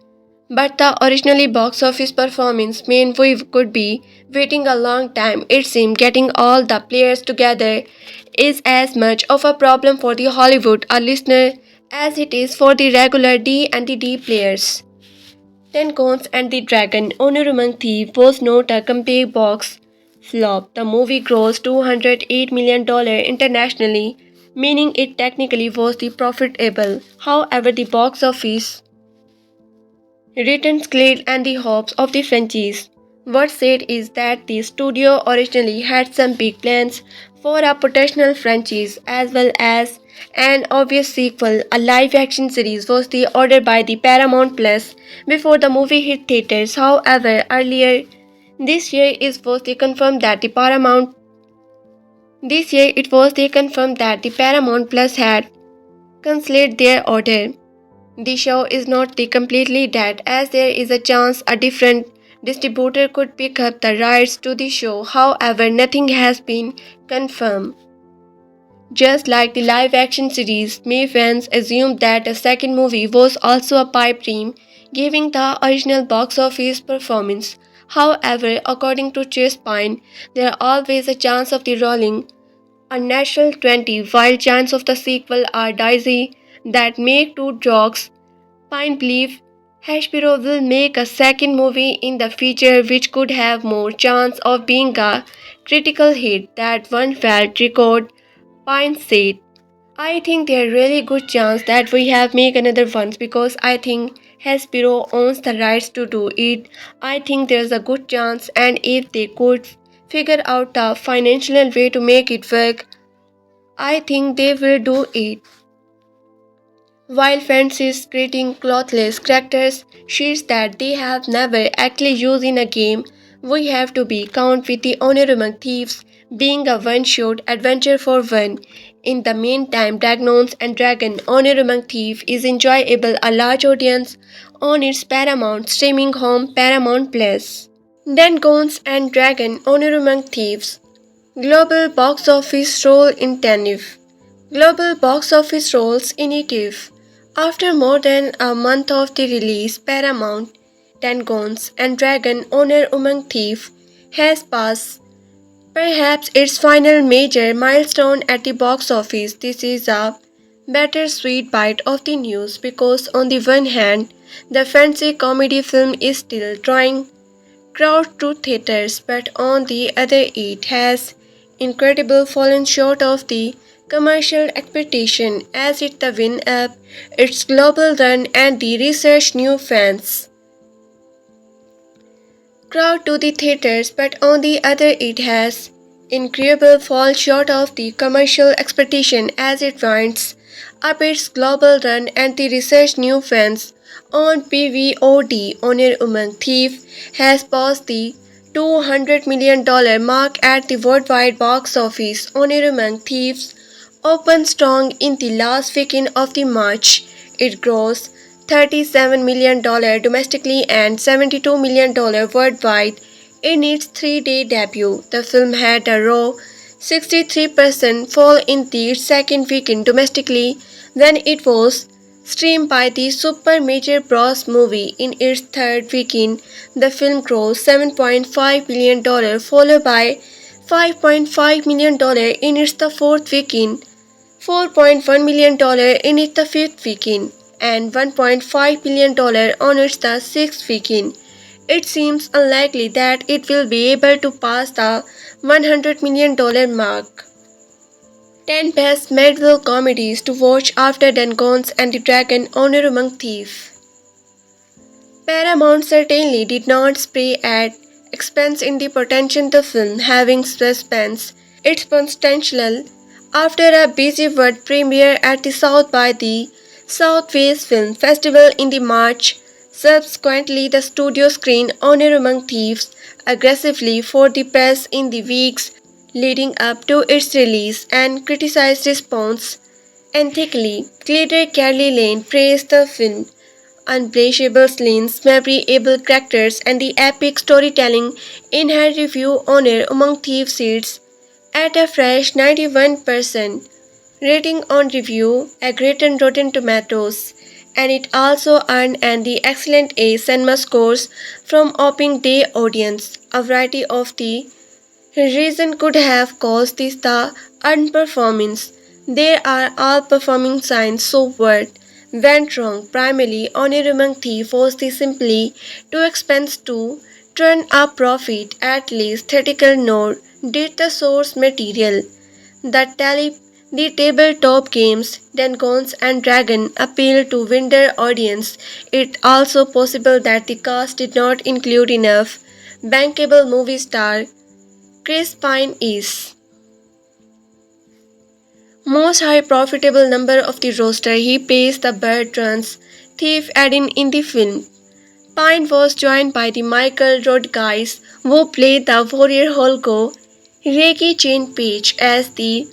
But the originally box office performance meant we could be waiting a long time. It seemed getting all the players together is as much of a problem for the Hollywood a listener as it is for the regular D&D players. Ten Cones and the Dragon Honor Among Thieves was not a complete box flop. The movie grossed $208 million internationally, meaning it technically was the profitable. However, the box office returns Glade and the hopes of the franchise. What's said is that the studio originally had some big plans for a potential franchise as well as an obvious sequel. A live-action series was the order by the Paramount Plus before the movie hit theaters. However, earlier it was they confirmed that the Paramount Plus had cancelled their order. The show is not the completely dead, as there is a chance a different distributor could pick up the rights to the show. However, nothing has been confirmed. Just like the live-action series, May fans assumed that a second movie was also a pipe dream, giving the original box office performance. However, according to Chase Pine, there always a chance of the rolling a natural 20, while chance of the sequel are dicey. That make two jokes. Pine believe Hashbiro will make a second movie in the future which could have more chance of being a critical hit than one failed record. Pine said, "I think there really good chance that we have make another ones because I think Hasbro owns the rights to do it. I think there's a good chance, and if they could figure out a financial way to make it work, I think they will do it." While fans is creating clothless characters, sheets that they have never actually used in a game, we have to be count with the Honor Among Thieves being a one-shot adventure for one. In the meantime, Dragons and Dragon Honor Among Thieves is enjoyable a large audience on its Paramount streaming home Paramount Plus. Dragons and Dragon Honor Among Thieves Global Box Office Roll Intensive Global Box Office Rolls Initiative. After more than a month of the release, Paramount, Dragons and Dragon Honor Among Thieves has passed perhaps its final major milestone at the box office. This is a bittersweet bite of the news because on the one hand, the fancy comedy film is still drawing crowds to theaters, but on the other it has incredible fallen short of the commercial expectation as it the win up its global run and the research new fans crowd to the theaters, but on the other it has incredible fall short of the commercial expectation as it winds up its global run and the research new fans On PVOD, Honor Among Thieves has passed the $200 million mark at the worldwide box office. Honor Among Thieves opened strong in the last weekend of the March. It grossed $37 million domestically and $72 million worldwide in its three-day debut. The film had a raw 63% fall in the second weekend domestically when it was streamed by the Super Major Bros. Movie in its third weekend. The film grossed $7.5 million, followed by $5.5 million in its the fourth weekend, $4.1 million in its the fifth weekend, and $1.5 million on its the sixth weekend. It seems unlikely that it will be able to pass the $100 million mark. 10 best medieval comedies to watch after Dungeons and the Dragon Honor Among Thieves. Paramount certainly did not spray at expense in the potential the film having suspense its potential after a busy world premiere at the South by the Southwest Film Festival in the March. Subsequently, the studio screened Honor Among Thieves aggressively for the press in the weeks leading up to its release and criticized response ethically. Creator Carly Lane praised the film unbleachable scenes, memorable characters, and the epic storytelling in her review. Honor Among Thieves sits at a fresh 91% rating on review, a great on Rotten Tomatoes, and it also earned an the excellent A cinema scores from opening day audience. A variety of the reason could have caused this the underperformance. There are all performing signs so what went wrong. Primarily, Honor Among Thieves was the simply too expensive to turn a profit. At least theoretical nor did the source material. The the tabletop games Dungeons and Dragons appeal to wider audience. It also possible that the cast did not include enough bankable movie star Chris Pine is most high profitable number of the roster. He plays the bird runs thief Edin in the film. Pine was joined by the Michael Rodriguez who played the warrior Holga Reiki Jane Page as the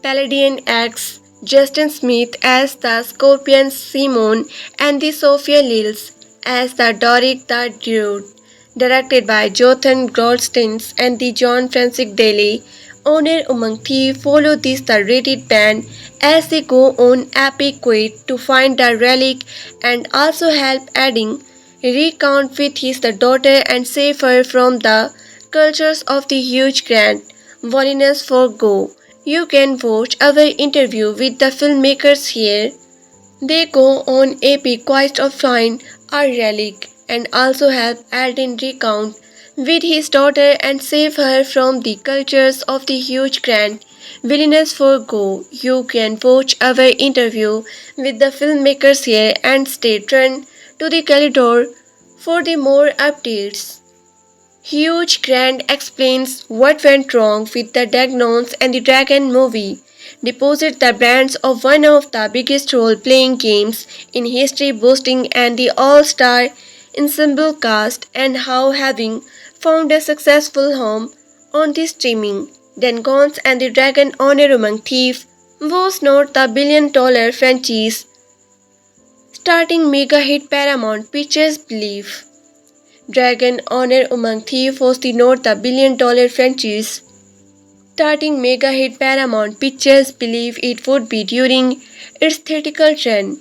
Paladin X, Justin Smith as the Scorpion Simon, and the Sophia Lills as the Doric the Druid. Directed by Jonathan Goldstein and the John Francis Daly. Honor Among Thieves follow this the rated band as they go on epic quest to find the relic and also help adding recount with his the daughter and save her from the cultures of the Hugh Grant. Willingness for go. You can watch our interview with the filmmakers here. They go on epic quest of find a relic and also help Alden recount with his daughter and save her from the cultures of the Hugh Grant. Willingness for go. You can watch our interview with the filmmakers here and stay tuned to the calendar for the more updates. Hugh Grant explains what went wrong with the Dungeons and the Dragon movie, deposed the brands of one of the biggest role-playing games in history, boasting and the all-star ensemble cast, and how having found a successful home on the streaming. Dungeons and the Dragon Honor Among Thieves was not the billion-dollar franchise starting mega hit Paramount Pictures believe. Dragon Honor Among Thieves was not the billion-dollar franchise starting mega hit Paramount Pictures believed it would be during its theatrical run.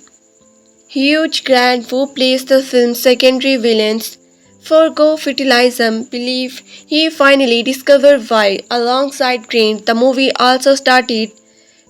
Hugh Grant, who plays the film's secondary villains, Forge Fitzwilliam, believed he finally discovered why. Alongside Grant, the movie also started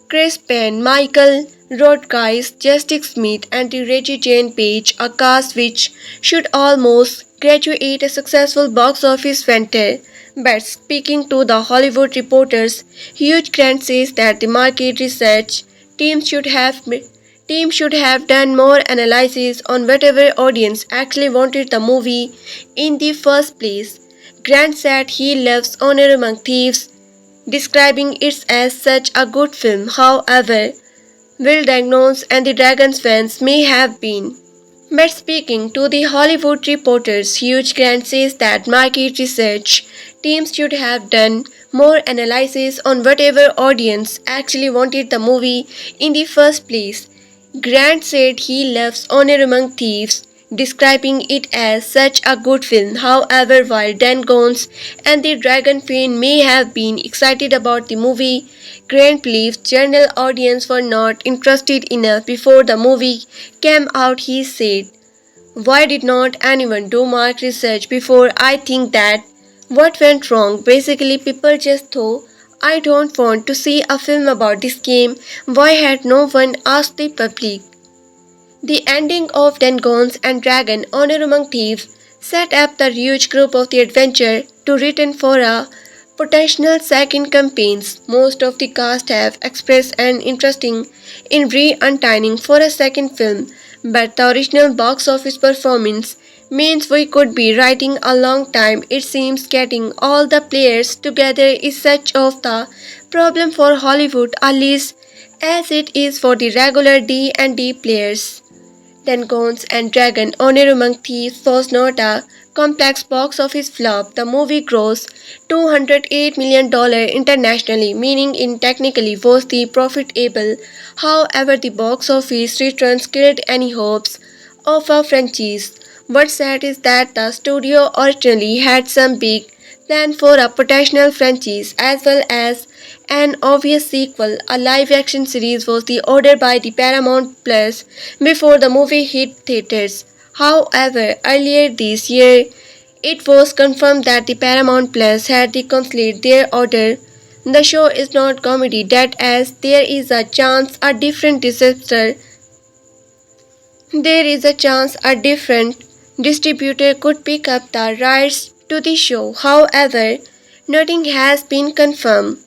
Chris Penn, Michael Rodriguez, Justin Smith, and Reggie Jane Page, a cast which should almost graduate a successful box office venture. But speaking to the Hollywood Reporters, Hugh Grant says that the market research team should have done more analysis on whatever audience actually wanted the movie in the first place. Grant said he loves Honor Among Thieves, describing it as such a good film. However, Will Dungeons and the Dragons fans may have been But speaking to the Hollywood reporters, Hugh Grant says that market research teams should have done more analysis on whatever audience actually wanted the movie in the first place. Grant said he loves Honor Among Thieves, describing it as such a good film. However, while Dan Gons and the Dragon fan may have been excited about the movie, Grant believes general audience were not interested enough before the movie came out. He said, "Why did not anyone do market research before? I think that what went wrong. Basically, people just thought, I don't want to see a film about this game. Why had no one asked the public?" The ending of Dungeons and Dragons Honor Among Thieves set up the huge group of the adventure to return for a potential second campaigns. Most of the cast have expressed an interest in re-untying for a second film, but the original box office performance means we could be writing a long time. It seems getting all the players together is such of the problem for Hollywood, at least as it is for the regular D&D players. Dungeons and Dragons Honor Among Thieves was not a complex box office flop. The movie grossed $208 million internationally, meaning it technically was the profitable. However, the box office returns killed any hopes of a franchise. What's sad is that the studio originally had some big plan for a potential franchise as well as an obvious sequel. A live action series was the order by the Paramount Plus before the movie hit theaters. However, earlier this year, it was confirmed that the Paramount Plus had canceled their order. The show is not comedy, that as there is a chance a different distributor could pick up the rights to the show. However, nothing has been confirmed.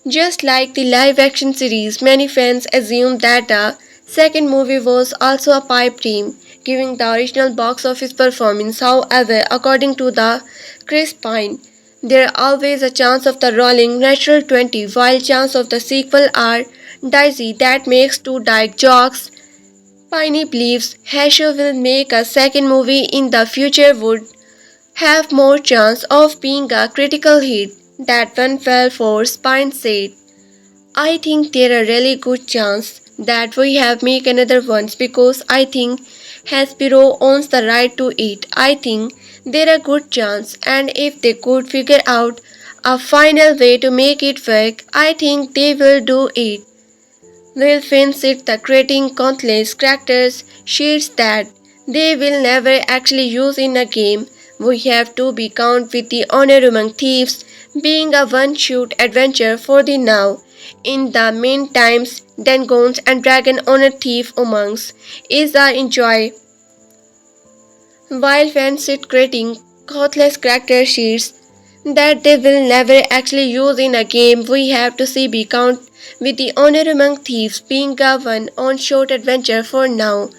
Just like the live action series, many fans assumed that the second movie was also a pipe dream, giving the original box office performance. However, according to the Chris Pine, there always a chance of the rolling natural 20, while chance of the sequel are dicey. That makes two Dyke jokes. Piney believes Hasher will make a second movie in the future would have more chance of being a critical hit. That one fell for Spine said, "I think there are really good chance that we have make another ones because I think Hasbro owns the right to it. I think there are good chance and if they could figure out a final way to make it work, I think they will do it. Will fence it the creating countless characters sheets that they will never actually use in a game. We have to be count with the Honor Among Thieves being a one-shoot adventure for the now. In the meantime, Dungeons and Dragon Honor Thief Amongs is a enjoy while fans sit creating countless character sheets that they will never actually use in a game. We have to see be count with the Honor Among Thieves being a one-on-shot adventure for now.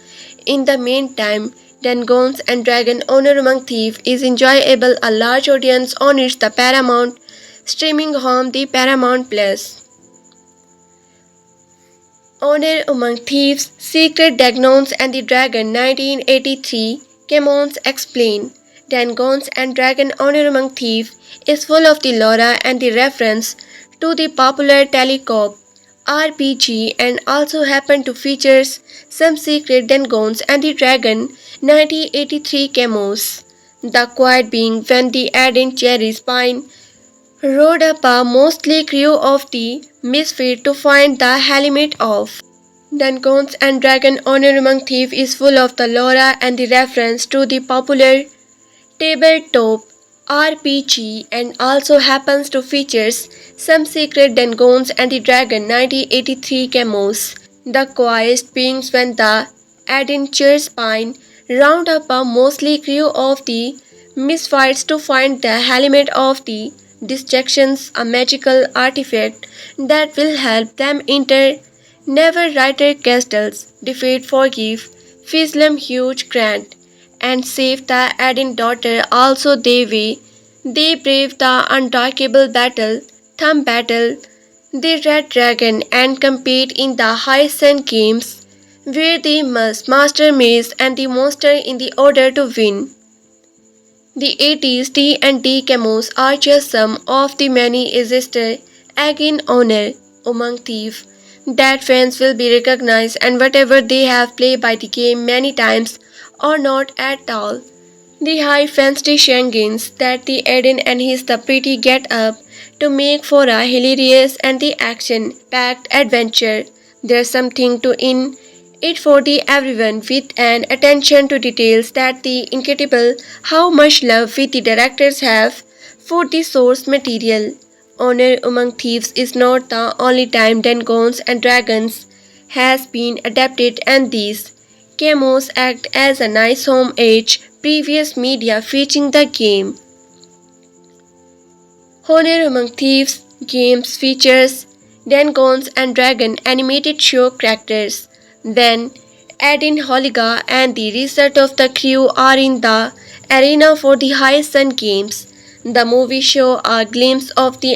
In the meantime, Dungeons and Dragon Honor Among Thieves is enjoyable. A large audience on its the Paramount streaming home the Paramount Plus. Honor Among Thieves, Secret Dungeons and the Dragon 1983, Camos explain. Dungeons and Dragon Honor Among Thieves is full of the lore and the reference to the popular Telecop RPG and also happen to feature some secret Dungeons and the Dragon 1983 Camos. The quiet being when the Edgin Cherry Spine rode up a mostly crew of the misfits to find the helmet of Dungeons and Dragon Honor Among Thieves is full of the lore and the reference to the popular tabletop RPG and also happens to feature some secret Dungeons and the Dragon 1983 camos. The quiet beings when the adventure spine round up a mostly crew of the misfits to find the helmet of the distractions, a magical artifact that will help them enter Neverwriter castles, defeat Forgive, Fitzwilliam Hugh Grant, and save the Edgin daughter. Also they brave the untalkable battle, the Red Dragon, and compete in the high sun games. where they must master maze and the monster in the order to win. The 80s D&D camos are just some of the many existed again honor among thieves that fans will be recognized and whatever they have played by the game many times or not at all. The high fancy shenanigans that the Edgin and his the pretty get up to make for a hilarious and the action-packed adventure. There's something to in it for the everyone with an attention to details that the incredible how much love with the directors have for the source material. Honor Among Thieves is not the only time Dungeons and Dragons has been adapted and these camos act as a nice homage previous media featuring the game. Honor Among Thieves games features Dungeons and Dragon animated show characters. Then Edin Holga and the rest of the crew are in the arena for the High Sun Games. The movie show a glimpse of the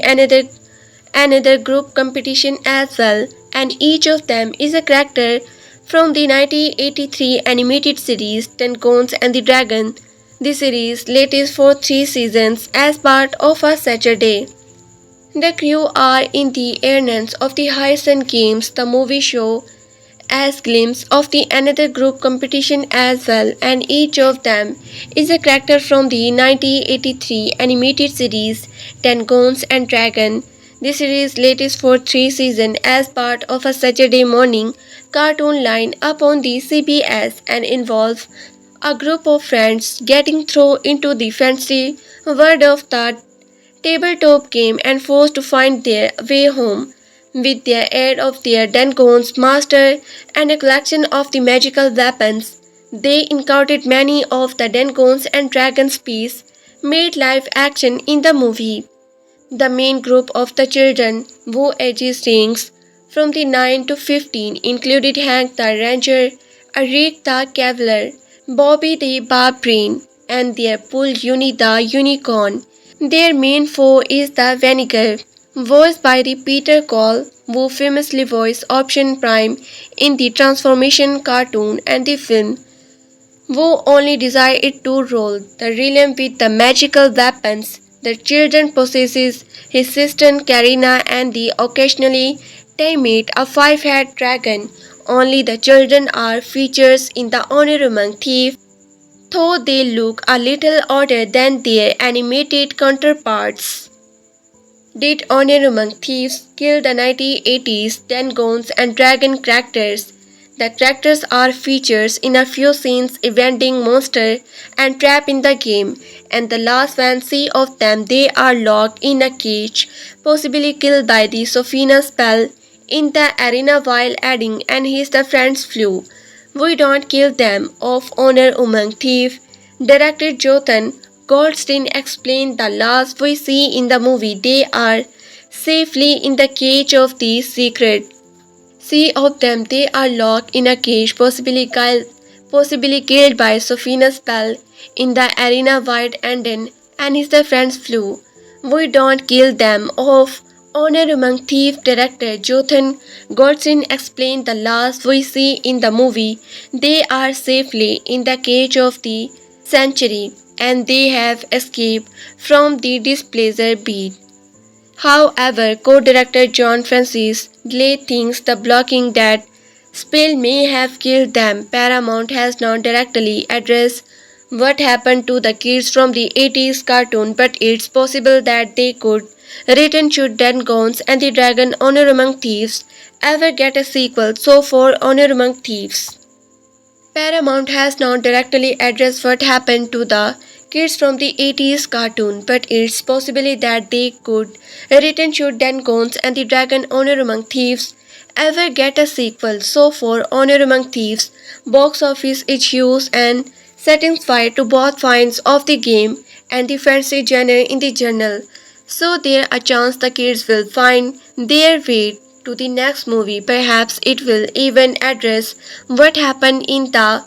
another group competition as well, and each of them is a character from the 1983 animated series Dungeons and the Dragon. The series latest for 3 seasons as part of a Saturday. The crew are in the arenas of the High Sun Games, the movie show, as glimpse of the another group competition as well, and each of them is a character from the 1983 animated series Dungeons and Dragon. The series latest for 3 seasons as part of a Saturday morning cartoon line up on the CBS and involves a group of friends getting thrown into the fancy world of the tabletop game and forced to find their way home. With their aid of their Dungeons master and a collection of the magical weapons, they encountered many of the Dungeons and Dragons piece made live action in the movie. The main group of the children who ages ranged from the 9 to 15 included Hank the Ranger, Rick the Cavalier, Bobby the Barbarian, and their bull Uni the Unicorn. Their main foe is the Vinegar, voiced by the Peter Cole, who famously voiced Option Prime in the Transformation cartoon and the film, who only decided to roll the realm with the magical weapons. The children possesses his sister Karina and the occasionally tamate a five-headed dragon. Only the children are features in the Honor Among Thieves, though they look a little odder than their animated counterparts. Did Honor Among Thieves kill the 1980s Dungeons and Dragon characters? The characters are features in a few scenes eventing monster and trap in the game, and the last fancy of them they are locked in a cage, possibly killed by the Sophina spell in the arena while adding and his the friends flew. We don't kill them of Honor Among Thieves. Director Jotan Goldstein explained the last we see in the movie they are safely in the cage of the secret. See of them they are locked in a cage, possibly killed by Sophina's spell in the arena wide ended and his the friends flew. We don't kill them of Honor Among Thieves director Jotham Goldstein explained the last we see in the movie they are safely in the cage of the century and they have escaped from the displeasure beat. However, co-director John Francis Glay thinks the blocking that spill may have killed them. Paramount has not directly addressed what happened to the kids from the 80s cartoon, but it's possible that they could return should Dungeons and the Dragon Honor Among Thieves ever get a sequel. So for Honor Among Thieves, Paramount has not directly addressed what happened to the kids from the 80s cartoon, but it's possible that they could return should Dungeons and the Dragon Honor Among Thieves ever get a sequel. So for Honor Among Thieves, box office issues and satisfied to both fans of the game and the fantasy genre in the journal. So there a chance the kids will find their way to the next movie. Perhaps it will even address what happened in the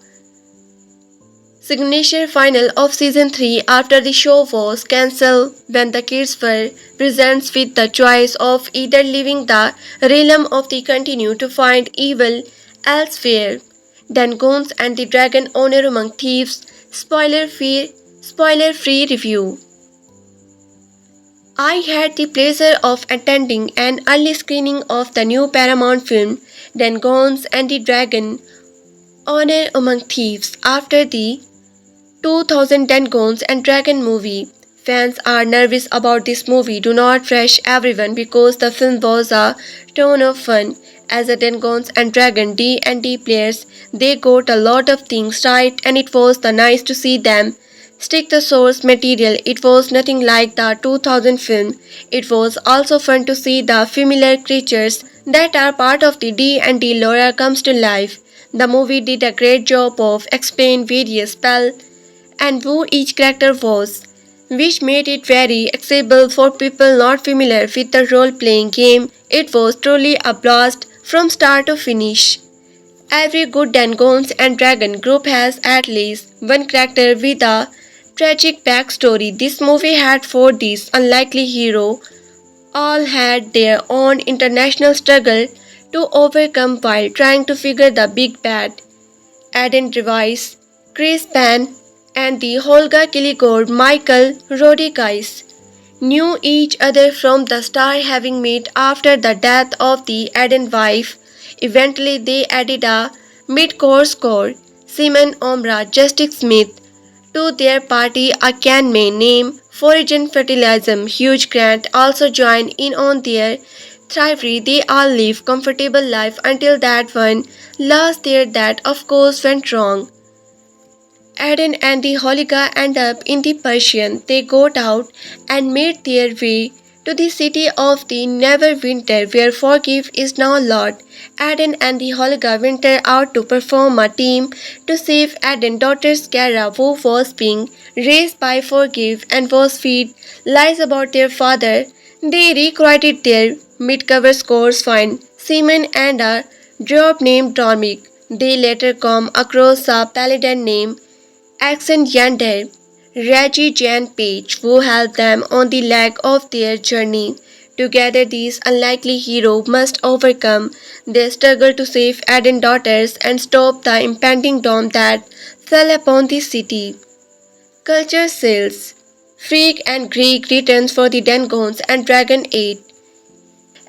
signature final of season 3 after the show was cancelled when the kids were presented with the choice of either leaving the realm of the continue to find evil Elsewhere, Dungeons and the Dragon Honor Among Thieves, spoiler free review. I had the pleasure of attending an early screening of the new Paramount film Dungeons and the Dragon Honor Among Thieves after the 2000 Dungeons and Dragon movie. Fans are nervous about this movie. Do not rush everyone because the film was a ton of fun. As a Dungeons and Dragon D&D players, they got a lot of things right and it was nice to see them stick the source material. It was nothing like the 2000 film. It was also fun to see the familiar creatures that are part of the D&D lore comes to life. The movie did a great job of explaining various spells and who each character was, which made it very accessible for people not familiar with the role playing game. It was truly a blast from start to finish. Every good Dungeons and Dragon group has at least one character with a tragic backstory. This movie had for this unlikely hero all had their own international struggle to overcome while trying to figure the big bad. Edgin Darvis, Chris Penn, and the Holga Kilgore Michael Rodriguez knew each other from the start, having met after the death of the Edgin wife. Eventually, they added a mid-core score, Simon Omra Justice Smith, to their party, a conman named Forge Fitzwilliam. Hugh Grant also joined in on their thievery. They all live comfortable life until that one last year that of course went wrong. Aden and the Holga end up in the Persian. They got out and made their way to the city of the Neverwinter, where Forgive is now Lord. Aden and the Holga winter out to perform a team to save Aden's daughter Skara, who was being raised by Forgive and was fed lies about their father. They recruited their mid-cover scores find Simon and a drop named Dormic. They later come across a paladin named Alexander Reggie Jan Page, who helped them on the leg of their journey. Together, these unlikely heroes must overcome their struggle to save Aden's daughters and stop the impending doom that fell upon the city. Culture sales. Freak and Greek returns for the Dungeons and Dragon 8.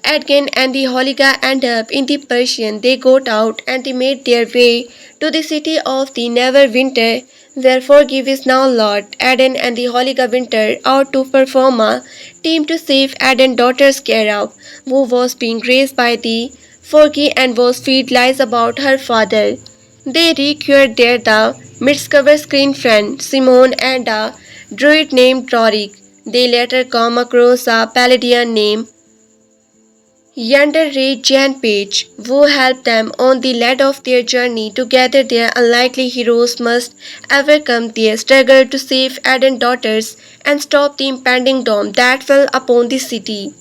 Edgin and the Holga end up in the Persian. They got out and they made their way to the city of the Neverwinter, where Forgive is now Lord. Edgin and the Holga winter out to perform a team to save Aden's daughter Skara, who was being raised by the Forgi and was fed lies about her father. They recruit there the mid-cover screen friend Simone and a druid named Rorik. They later come across a paladin named Yonder Ray Jan Page, who helped them on the lead of their journey. Together, their unlikely heroes must overcome their struggle to save Aden's daughters and stop the impending doom that fell upon the city.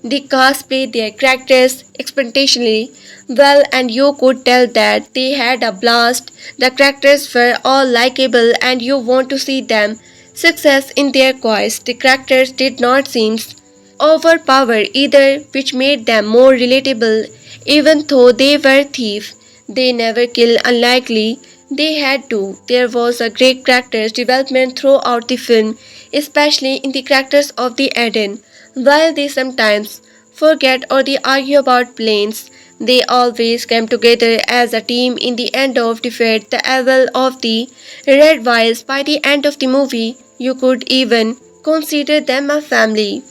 The cast played their characters expectationally well, and you could tell that they had a blast. The characters were all likable, and you want to see them success in their quest. The characters did not seem overpowered either, which made them more relatable. Even though they were thieves, they never kill unlikely. They had to. There was a great character development throughout the film, especially in the characters of the Eden. While they sometimes forget or they argue about planes, they always came together as a team in the end of defeat the evil of the Red Vials. By the end of the movie, you could even consider them a family.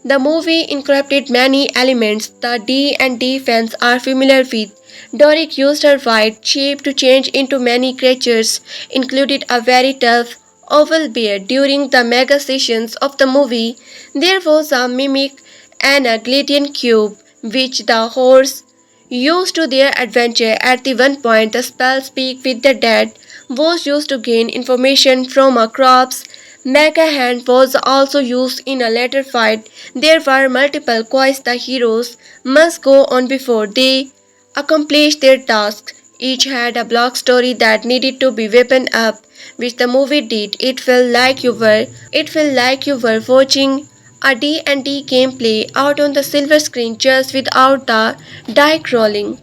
The movie incorporated many elements the D&D fans are familiar with. Doric used her white shape to change into many creatures, included a very tough oval bear. During the mega sessions of the movie, there was a mimic and a Gladian cube, which the horse used to their adventure. At the one point, the spell Speak with the Dead was used to gain information from a corpse. Mega Hand was also used in a later fight. There were multiple quests the heroes must go on before they accomplish their tasks. Each had a block story that needed to be weaponed up, which the movie did. It felt like you were watching a D&D gameplay out on the silver screen just without the die rolling.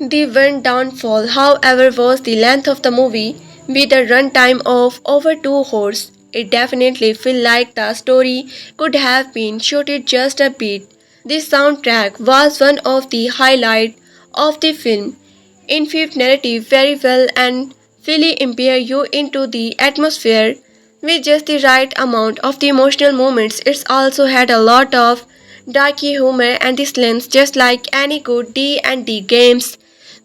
The one downfall, however, was the length of the movie, with a runtime of over 2 hours. It definitely felt like the story could have been shortened just a bit. The soundtrack was one of the highlights of the film. Infused narrative very well and fully imbue you into the atmosphere with just the right amount of the emotional moments. It's also had a lot of darky humor and the slants just like any good D&D games.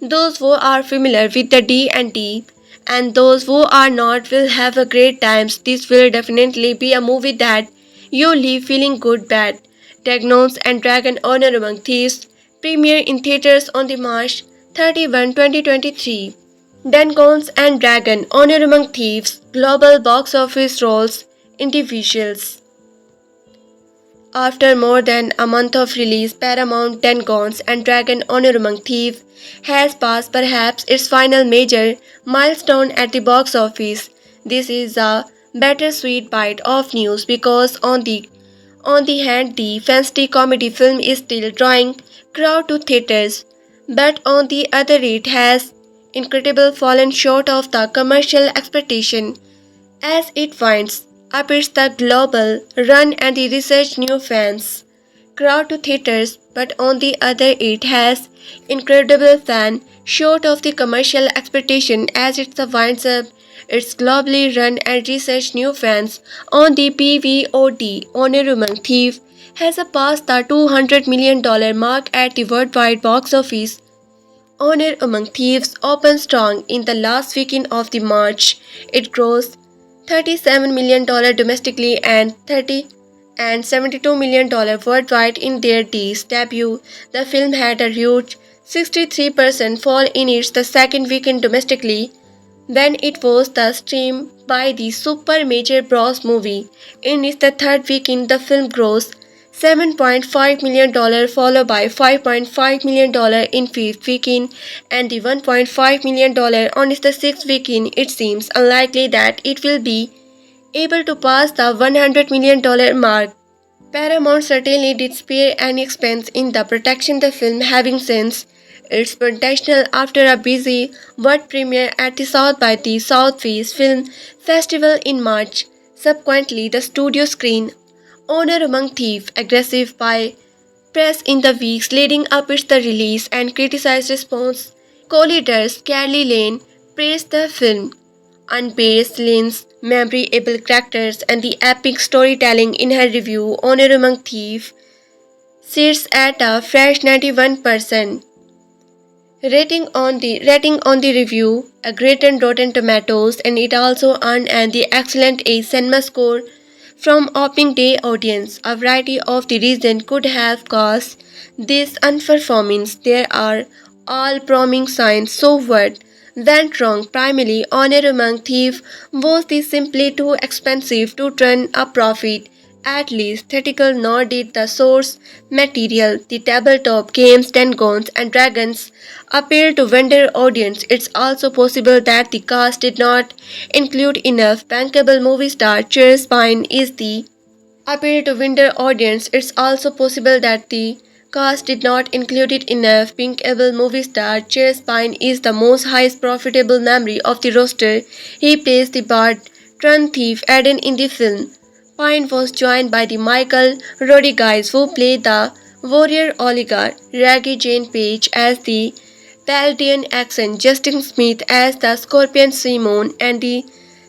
Those who are familiar with the D&D and those who are not will have a great time. This will definitely be a movie that you leave feeling good bad. Dragons and Dragon Honor Among Thieves premiere in theaters on the March 31, 2023. Dragons and Dragon Honor Among Thieves global box office rolls individuals. After more than a month of release, Paramount Dungeons and Dragon Honor Among Thieves has passed perhaps its final major milestone at the box office. This is a bittersweet bite of news because on the hand the fantasy comedy film is still drawing crowd to theaters, but on the other it has incredible fallen short of the commercial expectation as it winds up its the global run and the research new fans crowd to theaters, but on the other it has incredible fan short of the commercial expectation as it winds up its globally run and research new fans on the PVOD. Honor Among Thief has passed the $200 million mark at the worldwide box office. Honor Among Thieves opened strong in the last weekend of the March. It grossed $37 million domestically and $72 million worldwide in their D's debut. The film had a huge 63% fall in its the second weekend domestically when it was the stream by the Super Major Bros movie. In its the third weekend, the film grossed $7.5 million followed by $5.5 million in fifth weekend and the $1.5 million on its the sixth weekend. It seems unlikely that it will be able to pass the $100 million mark. Paramount certainly did spare any expense in the production the film having since its production after a busy world premiere at the South by the Southwest Film Festival in March. Subsequently, the studio screened Honor Among Thieves aggressive by press in the weeks leading up to the release and criticized response. Co-leaders Carly Lane praised the film unpaced Lynn's memorable characters and the epic storytelling in her review. Honor Among Thieves sits at a fresh 91% rating on the review, a great on Rotten Tomatoes, and it also earned an the excellent A cinema score from opening day audience. A variety of the reasons could have caused this unperformance. There are all promising signs. So what went wrong? Primarily, Honor Among Thieves was the simply too expensive to turn a profit. At least theatrical, nor did the source material, the tabletop games Dungeons and Dragons, appeal to vendor audience. It's also possible that the cast did not include enough bankable movie star. Cheers Pine is the appeal to vendor audience. It's also possible that the cast did not include enough bankable movie star. Cheers Pine is the most highest profitable memory of the roster. He plays the bard turned thief Eden in the film. Pine was joined by the Michael Rodriguez who played the warrior oligarch, Reggie Jane Page as the Paladin accent, Justin Smith as the Scorpion Simon, and the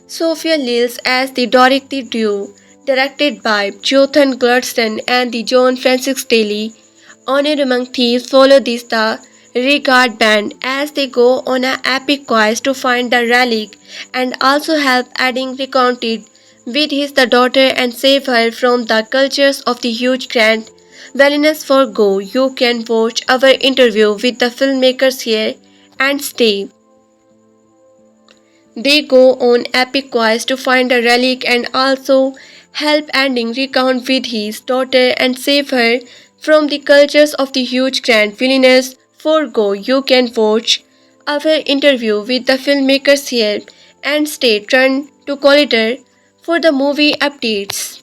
Sophia Lills as the Doric the duo, directed by Jonathan Gludston and the John Francis Daly. Honor Among Thieves follow this the Regard Band as they go on an epic quest to find the relic and also help adding recounted with his the daughter and save her from the cultures of the Hugh Grant. Wellness for Go. You can watch our interview with the filmmakers here and stay. They go on epic quest to find a relic and also help ending recount with his daughter and save her from the cultures of the Huge Grand Villainous for Go. You can watch our interview with the filmmakers here and stay tuned to Collider for the movie updates.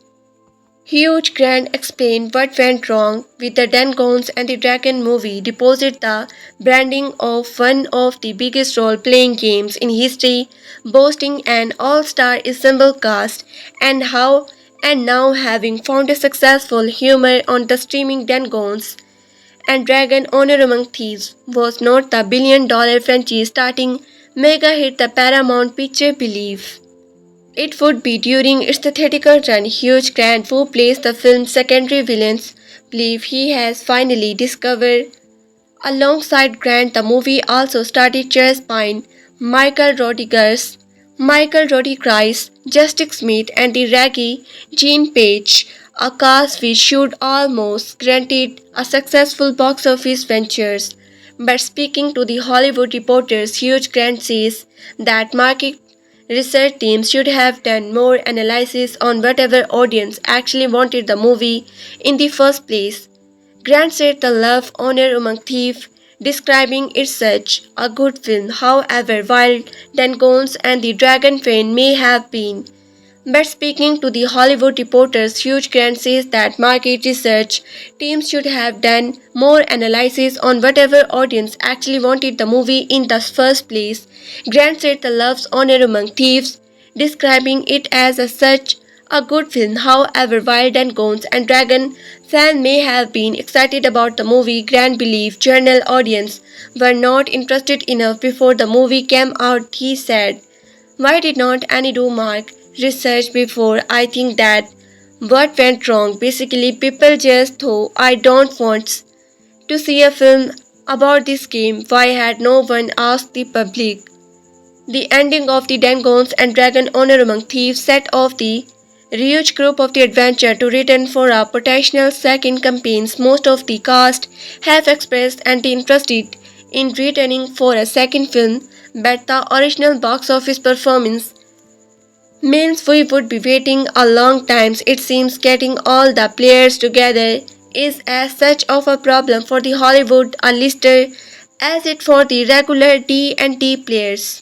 Hugh Grant explained what went wrong with the Dengons and the Dragon movie, deposited the branding of one of the biggest role-playing games in history, boasting an all-star ensemble cast, and now having found a successful humor on the streaming Dengons and Dragon Honor Among Thieves was not the billion-dollar franchise starting mega hit the Paramount Picture believe. It would be during its theatrical run. Hugh Grant, who plays the film's secondary villains, believe he has finally discovered. Alongside Grant, the movie also starred Chris Pine, Michael Rodriguez, Justice Smith, and the raggy Jean Page, a cast which should almost granted a successful box office ventures. But speaking to the Hollywood Reporters, Hugh Grant says that market research teams should have done more analysis on whatever audience actually wanted the movie in the first place. Grant said the love honor among thieves, describing it such a good film. However, while Dangons and the Dragon fan may have been, but speaking to the Hollywood Reporters, Hugh Grant says that market research teams should have done more analysis on whatever audience actually wanted the movie in the first place. Grant said the loves honor among thieves, describing it as such a good film. However, while Dungeons and Dragon fans may have been excited about the movie, Grant believed general audience were not interested enough before the movie came out. He said, "Why did not any do mark research before? I think that what went wrong. Basically, people just thought I don't want to see a film about this game. Why had no one asked the public?" The ending of the Dangons and Dragon Honor Among Thieves set off the huge group of the adventure to return for a potential second campaigns. Most of the cast have expressed interest in returning for a second film, but the original box office performance means we would be waiting a long time. It seems getting all the players together is as such of a problem for the Hollywood lister as it for the regular D&D players.